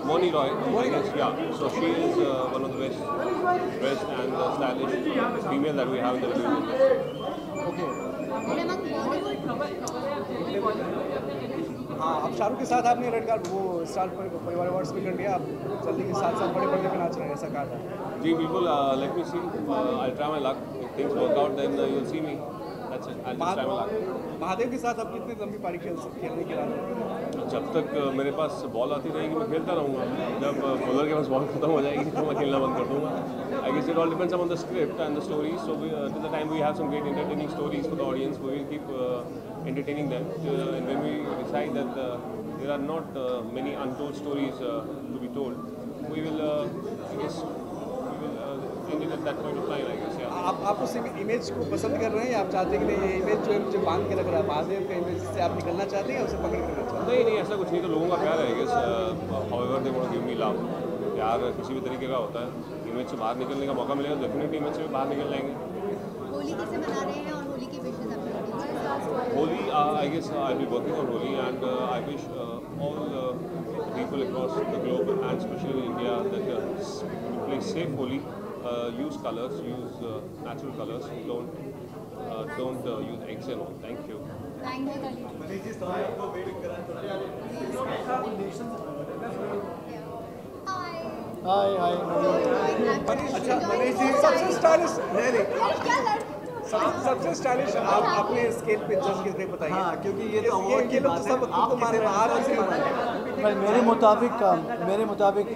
Moni Roy, I guess, yeah. So she is one of the best dressed and stylish female that we have in the television. Okay. हाँ, अब शाहरुख के साथ आपने red card वो star परिवार awards भी कर लिया, आप जल्दी के साथ साथ बड़े पर्दे पे नाच रहे हैं, ऐसा कहा था। जी बिल्कुल, let me see, I'll try my luck. If things work out, then you'll see me. That's it. I'll just try my luck. Mahadev के साथ आप कितनी लंबी पारी खेलने के लिए? जब तक मेरे पास बॉल आती रहेगी मैं खेलता रहूँगा, जब बॉलर के पास बॉल खत्म हो जाएगी तो मैं खेलना बंद कर दूँगा. I guess it all depends on the script and the story. So till the time we have some great entertaining stories for the audience, we will keep entertaining them. And when we decide that there are not many untold stories to be told, we will, I guess, end it at that point of time, I guess. Yeah. आप उस image को पसंद कर रहे हैं या आप चाहते हैं कि नहीं ये इमेज जो है मुझे बांध के लग रहा है महादेव का इमेज से आप निकलना चाहते हैं या उसे पकड़ कर रखना चाहते हैं? नहीं, ऐसा कुछ नहीं, तो लोगों का प्यार है, I guess. However they want to give me love. प्यार किसी भी तरीके का होता है. इमेज से बाहर निकलने का मौका मिलेगा, डेफिनेटली इमेज से भी बाहर निकल जाएंगे. होली कैसे मना रहे हैं और होली के विशेष आप Holi, I guess I'll be working on Holi, and I wish all people across the globe and especially in India that play safe Holi, use colors, use natural colors, don't use eggs and all. Thank you. हाय अच्छा मनीष जी सबसे stylish सबसे stylish आप अपने scale पे जज करके बताइए। हाँ, क्योंकि ये तो अवार्ड की बात है, आपको मारे बाहर और मेरे मुताबिक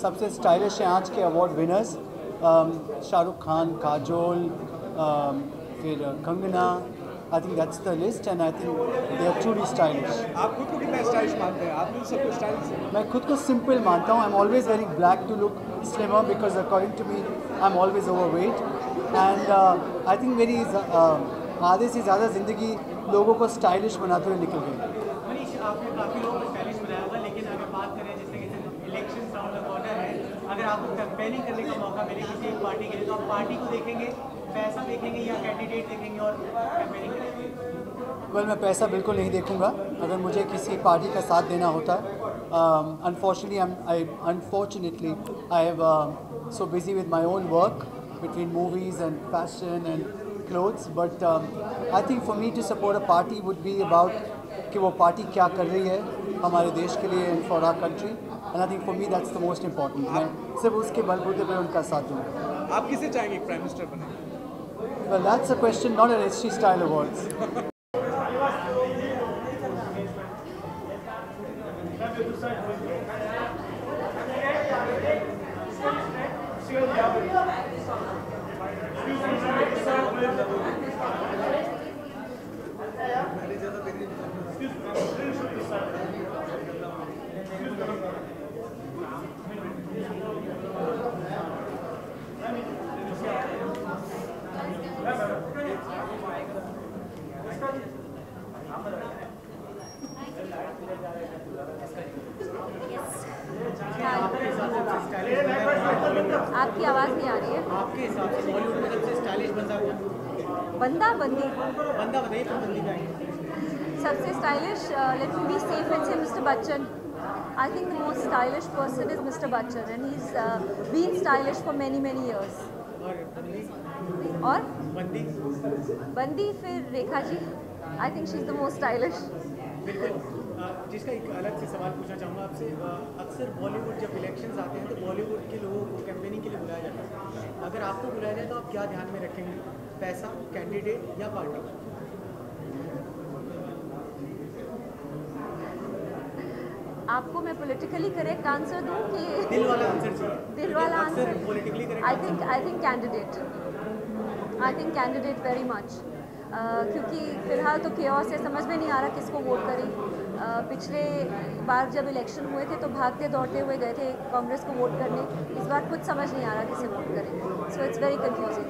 सबसे स्टाइलिश हैं आज के अवार्ड विनर्स शाहरुख खान, काजोल, फिर Kangana. I think that's the list and I think they are truly stylish. आप खुद को कितना स्टाइलिश मानते हैं? आप सबको स्टाइलिश? मैं खुद को सिंपल मानता हूँ. I'm always wearing black to look slimmer because according to me I'm always overweight and I think मेरी आधे से ज़्यादा ज़िंदगी लोगों को स्टाइलिश बनाते हुए निकल गई. मनीष, आपने काफ़ी लोगों को स्टाइलिश बनाया होगा, लेकिन अगर बात करें जैसे कि इलेक्शन राउंड द कॉर्नर है, अगर आपको कैंपेनिंग करने का मौका मिले किसी एक पार्टी के लिए तो आप पार्टी को देखेंगे, पैसा देखेंगे या कैंडिडेट देखेंगे और कैंपेनिंग करेंगे? मैं पैसा बिल्कुल नहीं देखूंगा अगर मुझे किसी पार्टी का साथ देना होता है. Unfortunately, I have so busy with my own work between movies and fashion and clothes. But I think for me to support a party would be about कि वो पार्टी क्या कर रही है हमारे देश के लिए and for our country. And I think for me that's the most important. मैं सिर्फ उसके बलबूते पर उनका साथ दूँगा. आप किसे चाहेंगे प्राइम मिनिस्टर बने? Well, that's a question, not an ST Style Awards. आपकी आवाज़ नहीं आ रही है. आपके हिसाब से बॉलीवुड में सबसे स्टाइलिश बंदा कौन? बंदा बंदी बताइए तो बंदी का है. सबसे stylish, let me be safe and say mister Bachchan. I think the most stylish person is Mr. Bachchan and he's been stylish for many years. और बंदी फिर Rekha ji. I think she's the most stylish. बिल्कुल. जिसका एक अलग से सवाल पूछना चाहूँगा आपसे. अक्सर बॉलीवुड जब इलेक्शंस आते हैं तो बॉलीवुड के लोगों को कैंपेनिंग के लिए बुलाया जाता है. अगर आपको बुलाया जाए तो आप क्या ध्यान में रखेंगे? पैसा, कैंडिडेट या पार्टी? आपको मैं पॉलिटिकली करेक्ट आंसर दूं कि दिल वाला आंसर चाहिए? दिल वाला answer politically correct. I think candidate. I think candidate very much. क्योंकि फिलहाल तो केओस है, समझ में नहीं आ रहा किसको वोट करें। पिछले बार जब इलेक्शन हुए थे तो भागते दौड़ते हुए गए थे कांग्रेस को वोट करने, इस बार कुछ समझ नहीं आ रहा किसे वोट करें। So it's very confusing.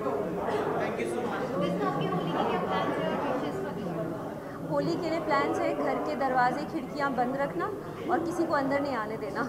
Holi के लिए प्लान्स है घर के दरवाजे खिड़कियां बंद रखना और किसी को अंदर नहीं आने देना।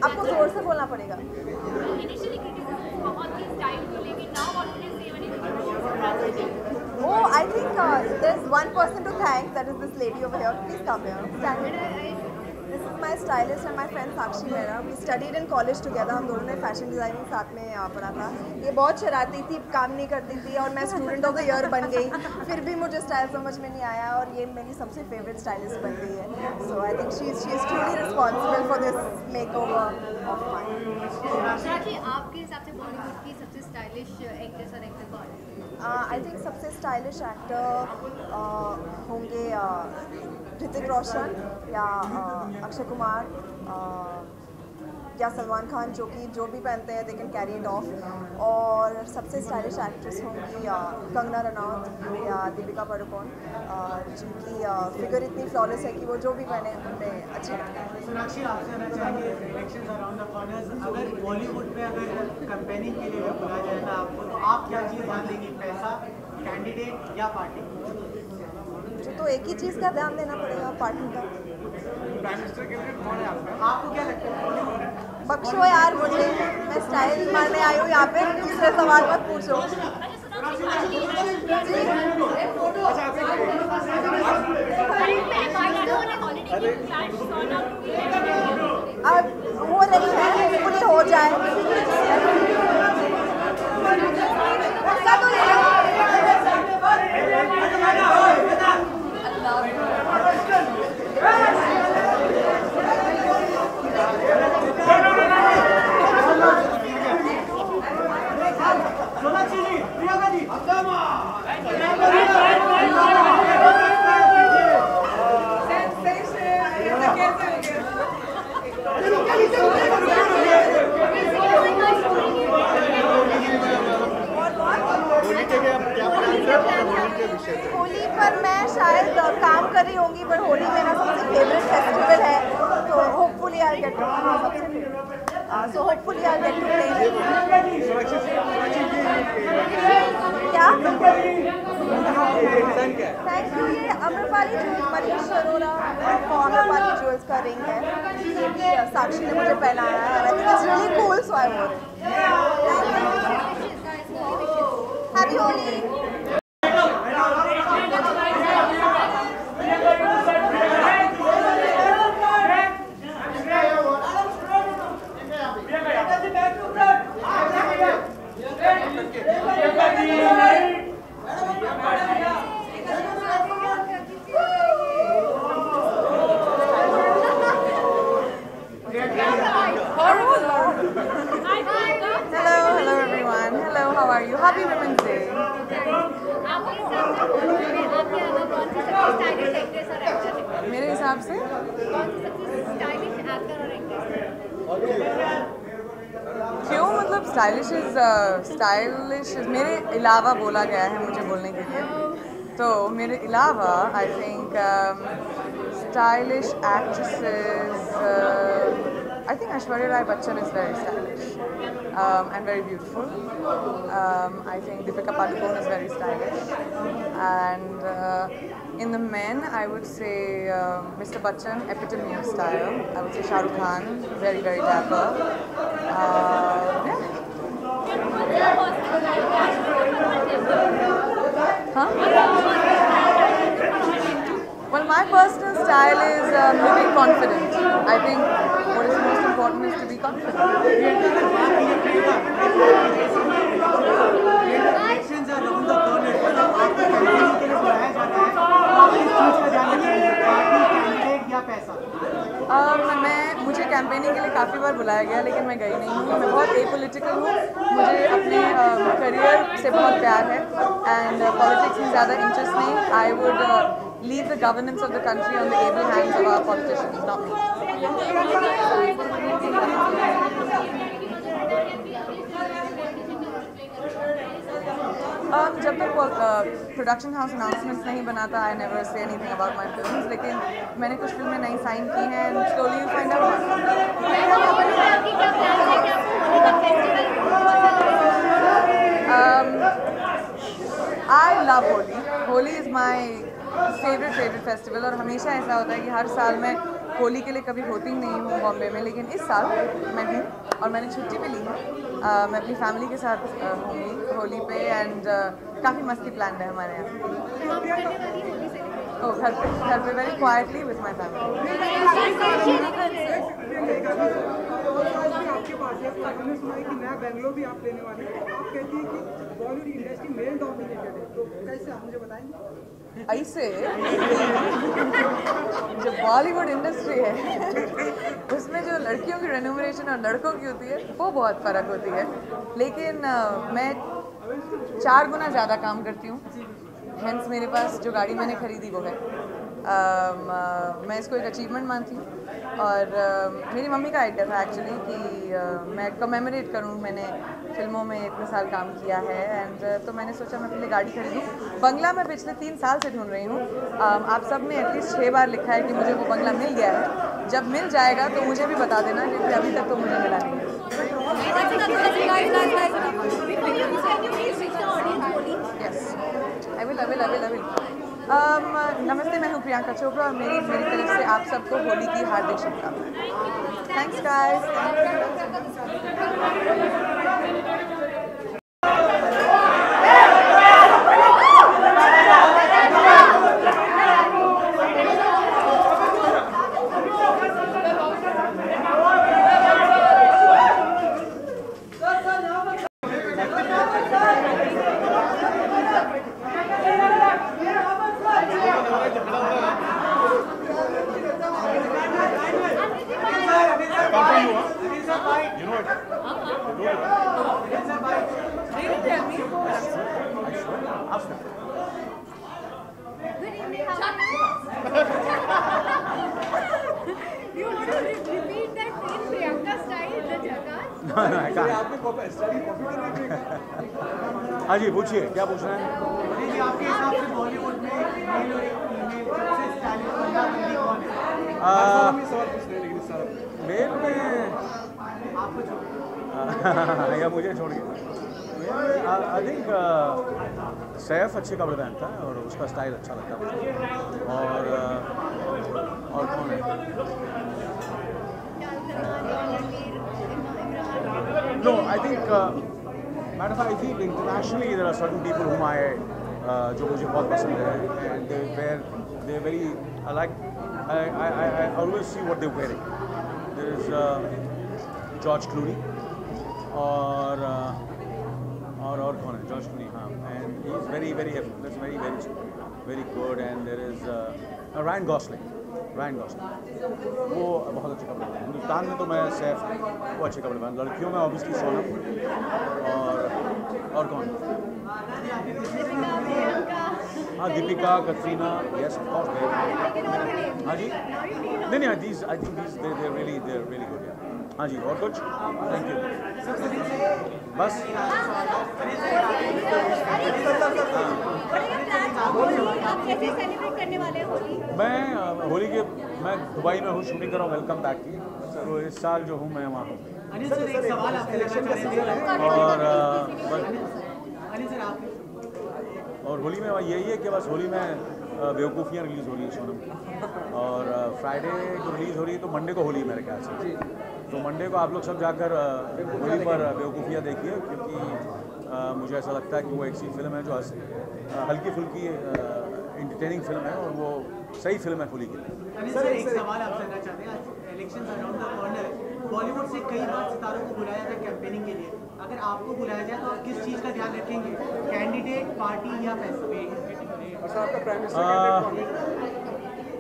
आपको जोर से बोलना पड़ेगा। Oh, I think there's one person to thank. That is this lady over here. Please come here. Stand here. This is my stylist and my friend Sakshi Mehra. We studied in college together. हम दोनों ने fashion designing साथ में पढ़ा था। ये बहुत शरारती थी, काम नहीं करती थी और मैं स्टूडेंट ऑफ द ईयर बन गई। फिर भी मुझे स्टाइल समझ में नहीं आया और ये मेरी सबसे फेवरेट स्टाइलिस्ट बन गई है। So I think she is truly responsible for this makeover of mine. साक्षी, आपके हिसाब से बॉलीवुड की सबसे स्टाइलिश एक्ट्रेस और एक्टर कौन है? आई थिंक सबसे स्टाइलिश एक्टर होंगे ऋतिक रोशन या अक्षय कुमार या सलमान खान, जो कि जो भी पहनते हैं they can carry it of. और सबसे स्टाइलिश एक्ट्रेस होंगी कंगना रनौत या दीपिका पादुकोण, जिनकी फिगर इतनी फ्लॉलेस है कि वो जो भी पहने उनमें अच्छी लगती है। सोनाक्षी, आपसे जानना चाहेंगे इलेक्शंस अराउंड द कॉर्नर्स, अगर बॉलीवुड में अगर कैंपेनिंग के लिए अगर बुलाया जाएगा आपको, तो आप क्या चीज़ ध्यान देंगे, पैसा, कैंडिडेट या पार्टी? तो एक ही चीज़ का ध्यान देना पड़ेगा, पार्टी का। प्राइम मिनिस्टर कैंडिडेट कौन है आपका? आपको क्या लगता है? बख्शो यार मुझे, मैं स्टाइल मारने आई हूँ यहाँ पे, दूसरे सवाल मत पूछो। अब हो रही है, पूरी हो जाए। होली पर मैं शायद काम कर रही होंगी, पर होली मेरा सबसे फेवरेट फेस्टिवल है, तो hopefully I get to so hopefully I get to play. क्या थैंक यू। ये अम्रपाली मनीष अरोरा और अम्रपाली ज्वेल्स का रिंग है, ये भी साक्षी ने मुझे पहनाया है। I think it's really cool, सो आई वोर it. Happy Holi. Hello everyone. Hello, how are you? Happy Women's Day. मेरे हिसाब से क्यों, मतलब स्टाइलिश मेरे अलावा बोला गया है मुझे बोलने के लिए। तो मेरे अलावा I think stylish actresses, I think Aishwarya Rai Bachchan is very stylish and very beautiful. I think Deepika Padukone is very stylish. And in the men, I would say Mr. Bachchan, epitome of style. I would say Shah Rukh Khan, very, very dapper. Huh? Well, my personal style is living confident. I think what is most important is to be confident. Elections are around the corner. आपको campaigning के लिए बुलाया जा रहा है, आप किस चीज़ का ध्यान रखेंगे, पार्टी, कैंडिडेट या पैसा? मुझे कैंपेनिंग के लिए काफ़ी बार बुलाया गया, लेकिन मैं गई नहीं हूँ। मैं बहुत एपॉलिटिकल हूँ, मुझे अपने करियर से बहुत प्यार है एंड पॉलिटिक्स में ज़्यादा इंटरेस्ट नहीं। I would leave the governance of the country on the able hands of our politicians, not me. जब तक प्रोडक्शन हाउस अनाउंसमेंट्स नहीं बनाता, I never say anything about my films, लेकिन मैंने कुछ फिल्में नई साइन की हैं and slowly you find out. I love Holi. Holi is my favourite festival और हमेशा ऐसा होता है कि हर साल मैं होली के लिए कभी होती नहीं हूँ बॉम्बे में, लेकिन इस साल मैं हूँ और मैंने छुट्टी भी ली है। मैं अपनी फैमिली के साथ होंगी होली पे एंड काफ़ी मस्ती प्लान है हमारे यहाँ। ओ घर पे very quietly with my family. आपके पास है, हमने सुना है कि नया बेंगलोर भी आप लेने वाले हैं। आप कहती हैं कि बॉलीवुड इंडस्ट्री मेल डोमिनेटेड है, तो कैसे आप मुझे बताएंगे? ऐसे जो बॉलीवुड इंडस्ट्री है उसमें जो लड़कियों की रेन्यूमरेशन और लड़कों की होती है वो बहुत फ़र्क होती है, लेकिन मैं 4 गुना ज़्यादा काम करती हूँ। हेंस मेरे पास जो गाड़ी मैंने खरीदी वो है। मैं इसको एक अचीवमेंट मानती हूँ और मेरी मम्मी का आइडिया था एक्चुअली कि मैं कमेमोरेट करूँ, मैंने फिल्मों में इतने साल काम किया है एंड तो मैंने सोचा मैं पहले गाड़ी खरीदूँ। बंगला मैं पिछले 3 साल से ढूंढ रही हूँ। आप सब ने एटलीस्ट 6 बार लिखा है कि मुझे वो बंगला मिल गया है। जब मिल जाएगा तो मुझे भी बता देना, क्योंकि अभी तक तो मुझे मिला नहीं है। Yes, I will. नमस्ते, मैं हूँ प्रियंका चोपड़ा और मेरी तरफ से आप सबको होली की हार्दिक शुभकामनाएं। Thanks guys. हाँ जी, पूछिए, क्या पूछना है? आपके हिसाब से बॉलीवुड में सबसे स्टाइलिश बंदा बंदी कौन है? मेल में या मुझे छोड़ के आई थिंक सैफ अच्छे कपड़े पहनता है और उसका स्टाइल अच्छा लगता है और कौन है? No, I think matter of fact, I think internationally there are certain people whom जो मुझे बहुत पसंद है and they're very I always see what they're wearing. There is George Clooney और कौन है? George Clooney, हाँ, and he's very that's very good and there is Ryan Gosling, वो बहुत अच्छे कपड़े पहनते हैं। हिंदुस्तान में तो मैं सैफ वो अच्छे कपड़े पहन, लड़कियों में ऑब्वियसली सोनम और कौन? हाँ, Deepika, Katrina, yes of course. हाँ जी, नहीं, I think they're really good, yeah. हाँ जी, और कुछ? Thank you. बस मैं होली के मैं दुबई में हूँ, शूटिंग कर रहा हूँ वेलकम बैक की, तो इस साल जो हूँ मैं वहाँ हूँ। और होली में यही है कि बस होली में बेवकूफ़ियाँ रिलीज़ हो रही है सोनम, और फ्राइडे को रिलीज़ हो रही है, तो मंडे को होली मेरे ख्याल से। तो मंडे को आप लोग सब जाकर होली पर बेवकूफ़ियाँ देखिए, क्योंकि मुझे ऐसा लगता है कि वो एक सी फिल्म है जो हल्की फुल्की इंटरटेनिंग फिल्म है, और वो सही फिल्म है होली के लिए। सर एक सवाल आपसे करना चाहते हैं, आज election around the corner, Bollywood से कई बार सितारों को बुलाया था कैंपेनिंग के लिए, अगर आपको बुलाया जाए तो आप किस चीज़ का ध्यान रखेंगे, कैंडिडेट, पार्टी या पैसा?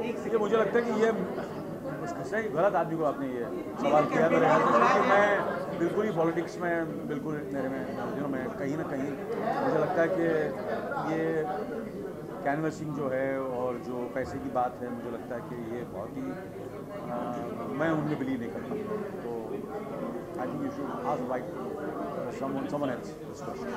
देखिए मुझे लगता है कि ये सही गलत आदमी को आपने ये सवाल किया मेरे ख्याल से, क्योंकि मैं बिल्कुल ही पॉलिटिक्स में बिल्कुल मेरे में मैं कहीं ना कहीं मुझे लगता है कि ये कैनवसिंग जो है और जो पैसे की बात है, मुझे लगता है कि ये बहुत ही मैं उनमें बिलीव नहीं करता। तो I think you should ask like someone else this question.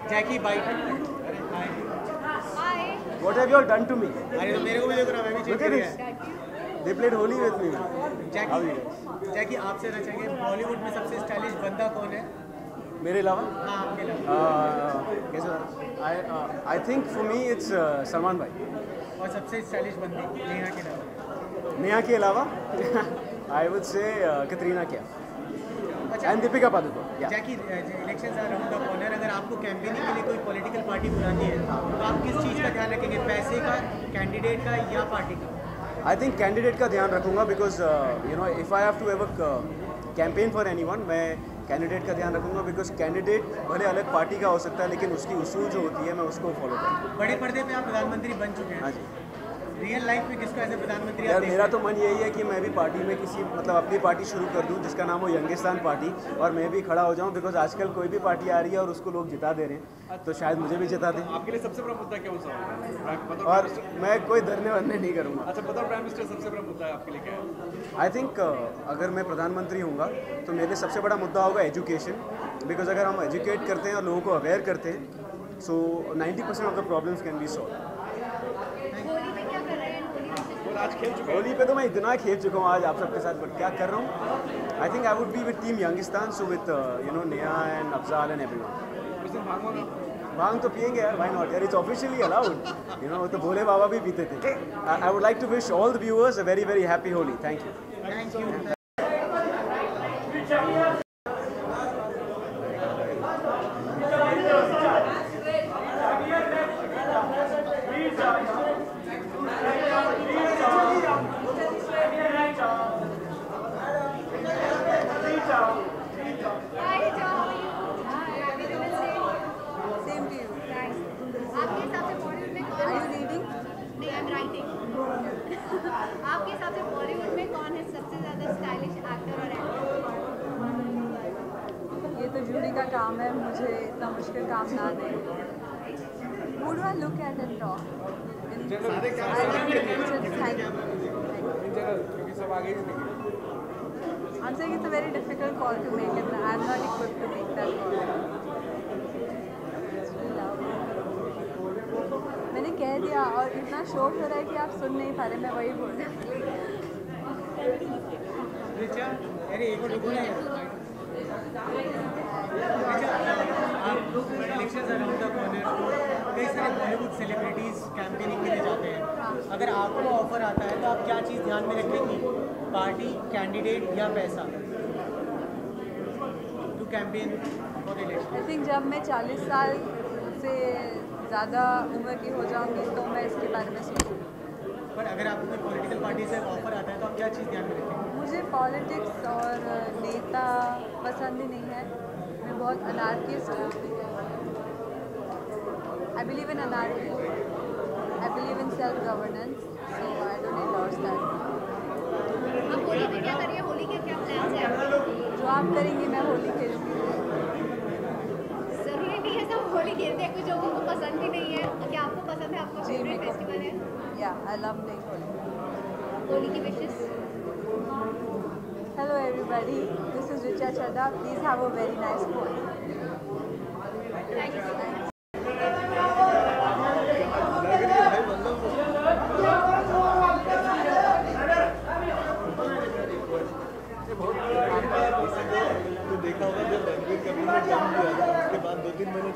Jackie byte. What have you all done to me? अरे तो मेरे को भी देखो ना, मैं भी चेक कर रहा They played holy with me. जैकी आपसे ना चाहिए, बॉलीवुड में सबसे स्टाइलिश बंदा कौन है मेरे अलावा? हाँ आपके अलावा। कैसे? I think for me it's Salman भाई। और सबसे स्टाइलिश बंदी नेहा के अलावा? नेहा के अलावा I would say Katrina Kaif and Deepika Padukone. Jackie election around the corner, अगर आपको कैंपेनिंग के लिए कोई पॉलिटिकल पार्टी बुलाती है तो आप किस चीज़ का ध्यान रखेंगे, पैसे का, कैंडिडेट का या पार्टी का? I think कैंडिडेट का ध्यान रखूंगा, because you know if I have to ever campaign for anyone, मैं कैंडिडेट का ध्यान रखूंगा, बिकॉज कैंडिडेट भले अलग पार्टी का हो सकता है, लेकिन उसकी उसूल जो होती है मैं उसको फॉलो करूँगा। बड़े पर्दे पे आप प्रधानमंत्री बन चुके हैं। हाँ जी। रियल लाइफ में किसको ऐसे प्रधानमंत्री? यार मेरा तो मन यही है कि मैं भी पार्टी में किसी मतलब अपनी पार्टी शुरू कर दूं जिसका नाम हो यंगिस्तान पार्टी, और मैं भी खड़ा हो जाऊं, बिकॉज आजकल कोई भी पार्टी आ रही है और उसको लोग जिता दे रहे हैं, तो शायद मुझे भी जिता दें। आपके लिए सबसे बड़ा मुद्दा कौन सा है? और मैं कोई धरने वरने नहीं करूँगा। अच्छा बताओ, प्राइम मिनिस्टर सबसे बड़ा मुद्दा है आपके लिए क्या है? आई थिंक अगर मैं प्रधानमंत्री हूँगा तो मेरे लिए सबसे बड़ा मुद्दा होगा एजुकेशन, बिकॉज अगर हम एजुकेट करते हैं और लोगों को अवेयर करते हैं, सो 90% of the problems can be solve. Holi पे तो मैं इतना खेल चुका हूँ आज आप सबके साथ, बट क्या कर रहा हूँ, I think I would be with team Youngistan, so with you know Neha and Afzal and everyone. भांग तो पियेंगे यार, व्हाई नॉट यार, it's officially allowed, you know, तो भोले बाबा भी पीते थे। I would like to wish all the viewers a very very happy Holi. Thank you. आपके हिसाब से बॉलीवुड में कौन है सबसे ज़्यादा स्टाइलिश एक्टर और एक्ट्रेस? ये तो जूरी का काम है, मुझे इतना मुश्किल काम ना दें। Who do I look at and talk? I'm saying it's a very difficult call to make, and I'm not equipped to make that call. मैंने कह दिया और इतना शौक हो रहा है कि आप सुन नहीं पा रहे, मैं वही बोल रही हूँ। कई सारे बॉलीवुड सेलिब्रिटीज कैंपेनिंग के लिए जाते हैं, अगर आपको ऑफर आता है तो आप क्या चीज़ ध्यान में रखेंगी, पार्टी, कैंडिडेट या पैसा to campaign for the election? I think जब मैं 40 साल से ज़्यादा उम्र की हो जाऊंगी तो मैं इसके बारे में सोचूंगी। पर अगर आपको कोई पॉलिटिकल पार्टी से ऑफर आता है तो आप क्या चीज़ ध्यान में रखेंगे? मुझे पॉलिटिक्स और नेता पसंद ही नहीं है, मैं बहुत अनार्किस्ट हूँ। I believe in anarchy. I believe in self-governance. So I don't endorse that. आप होली में क्या करिए? होली के क्या प्लान्स हैं आपके? जो आप करेंगे मैं होली खेलूंगी. जरूरी नहीं है सब होली खेलते हैं, कुछ लोगों को पसंद भी नहीं है. क्या आपको पसंद है? आपका फेवरेट फेस्टिवल है? Yeah, I love playing holy. Holi की wishes. Hello everybody. This is Richa Chadha. Please have a very nice Holi. Thank you so much. तो देखा होगा जब रणबीर कपूर ने जन्म लिया उसके बाद 2-3 महीने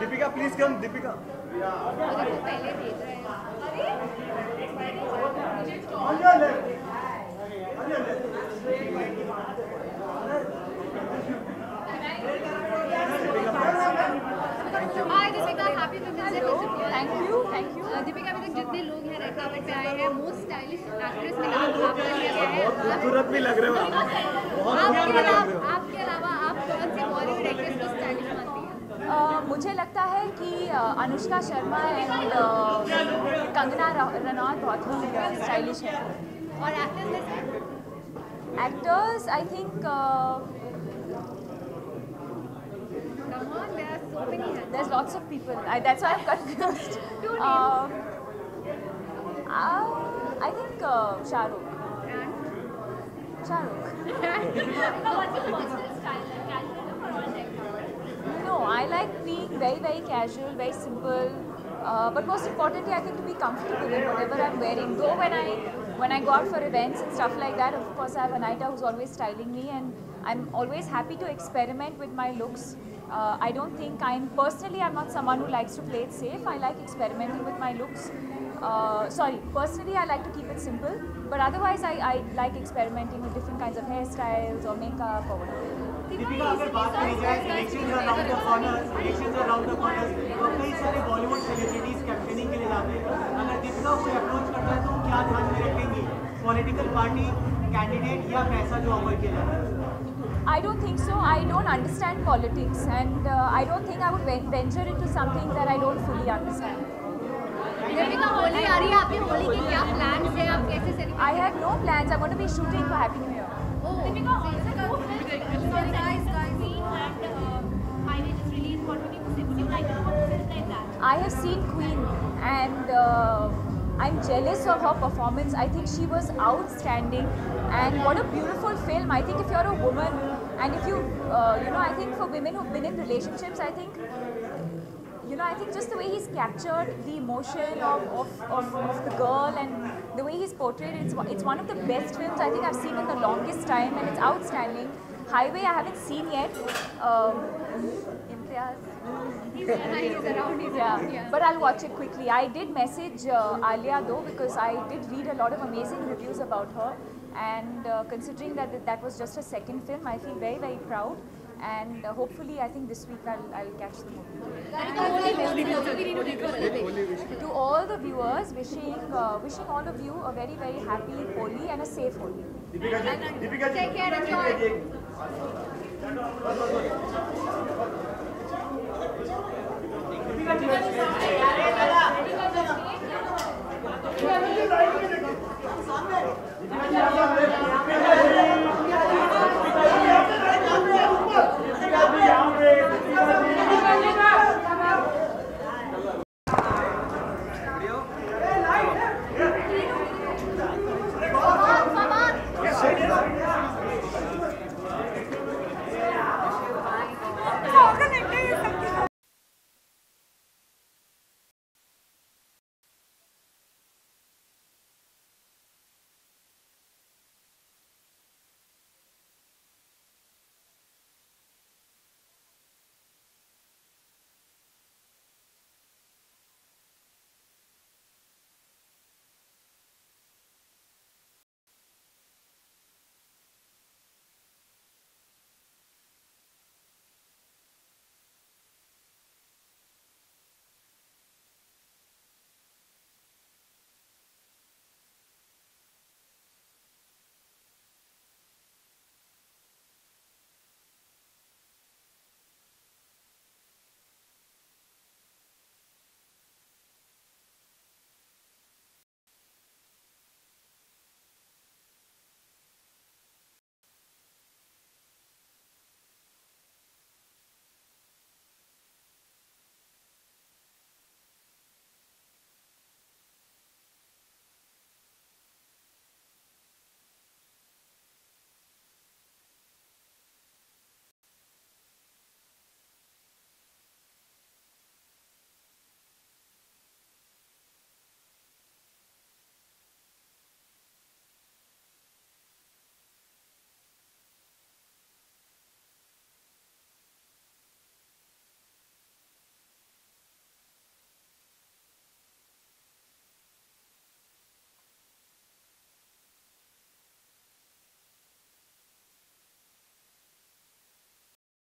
दीपिका प्लीज कम. दीपिका पहले भेज रहे hi Deepika, happy women's day. Thank you. Deepika, अभी तक जितने लोग यहाँ रेड कार्पेट पे आए हैं, मोस्ट स्टाइलिश एक्ट्रेस में नाम आपका लिया गया है. खूबसूरत भी लग रहे हो आप. आपके अलावा आप कौन सी बॉलीवुड एक्ट्रेस को स्टाइलिश मानती हैं? मुझे लगता है कि अनुष्का शर्मा एंड कंगना रनौत बहुत ही स्टाइलिश है. और एक्टर्स में से? Actors I think Come on, there are so many. there's lots of people. That's why I'm confused. I think Shah Rukh. Shah Rukh. What's your personal style? Like casual or romantic? No, I like being very, very casual, very simple. But most importantly, I think to be comfortable in whatever I'm wearing. Though when I go out for events and stuff like that, of course I have Anita who's always styling me, and I'm always happy to experiment with my looks. I don't think I'm not someone who likes to play it safe. I like experimenting with my looks. Personally I like to keep it simple, but otherwise I like experimenting with different kinds of hairstyles or makeup or whatever. Deepika, अगर बात करी जाए elections around the corner, तो कई सारे Bollywood celebrities campaigning के लिए जाते हैं. अगर दीपिका उसे अप्रोच करता है तो क्या ध्यान में रखेंगी? पॉलिटिकल पार्टी, कैंडिडेट या पैसा जो ऑफर किया जाता है? I don't think so. I don't understand politics, and I don't think I would venture into something that I don't fully understand. Deepika, Holi आ रही है, आपके होली के क्या प्लान्स हैं? आप कैसे celebrate? I have no plans. I'm going to be shooting for Happy New Year. Deepika, I have seen Queen, and I'm jealous of her performance. I think she was outstanding, and what a beautiful film. I think if you're a woman, and if you, I think for women who've been in relationships, I think, I think just the way he's captured the emotion of the girl and the way he's portrayed, it's one of the best films I think I've seen in the longest time, and it's outstanding. Highway I haven't seen yet. He's around. Yeah. But I'll watch it quickly. I did message Alia though, because I did read a lot of amazing reviews about her, and considering that was just her second film, I feel very, very proud. And hopefully, I think this week I'll catch the movie. To all the viewers, wishing all of you a very, very happy Holi and a safe Holi. Take care, enjoy. सामने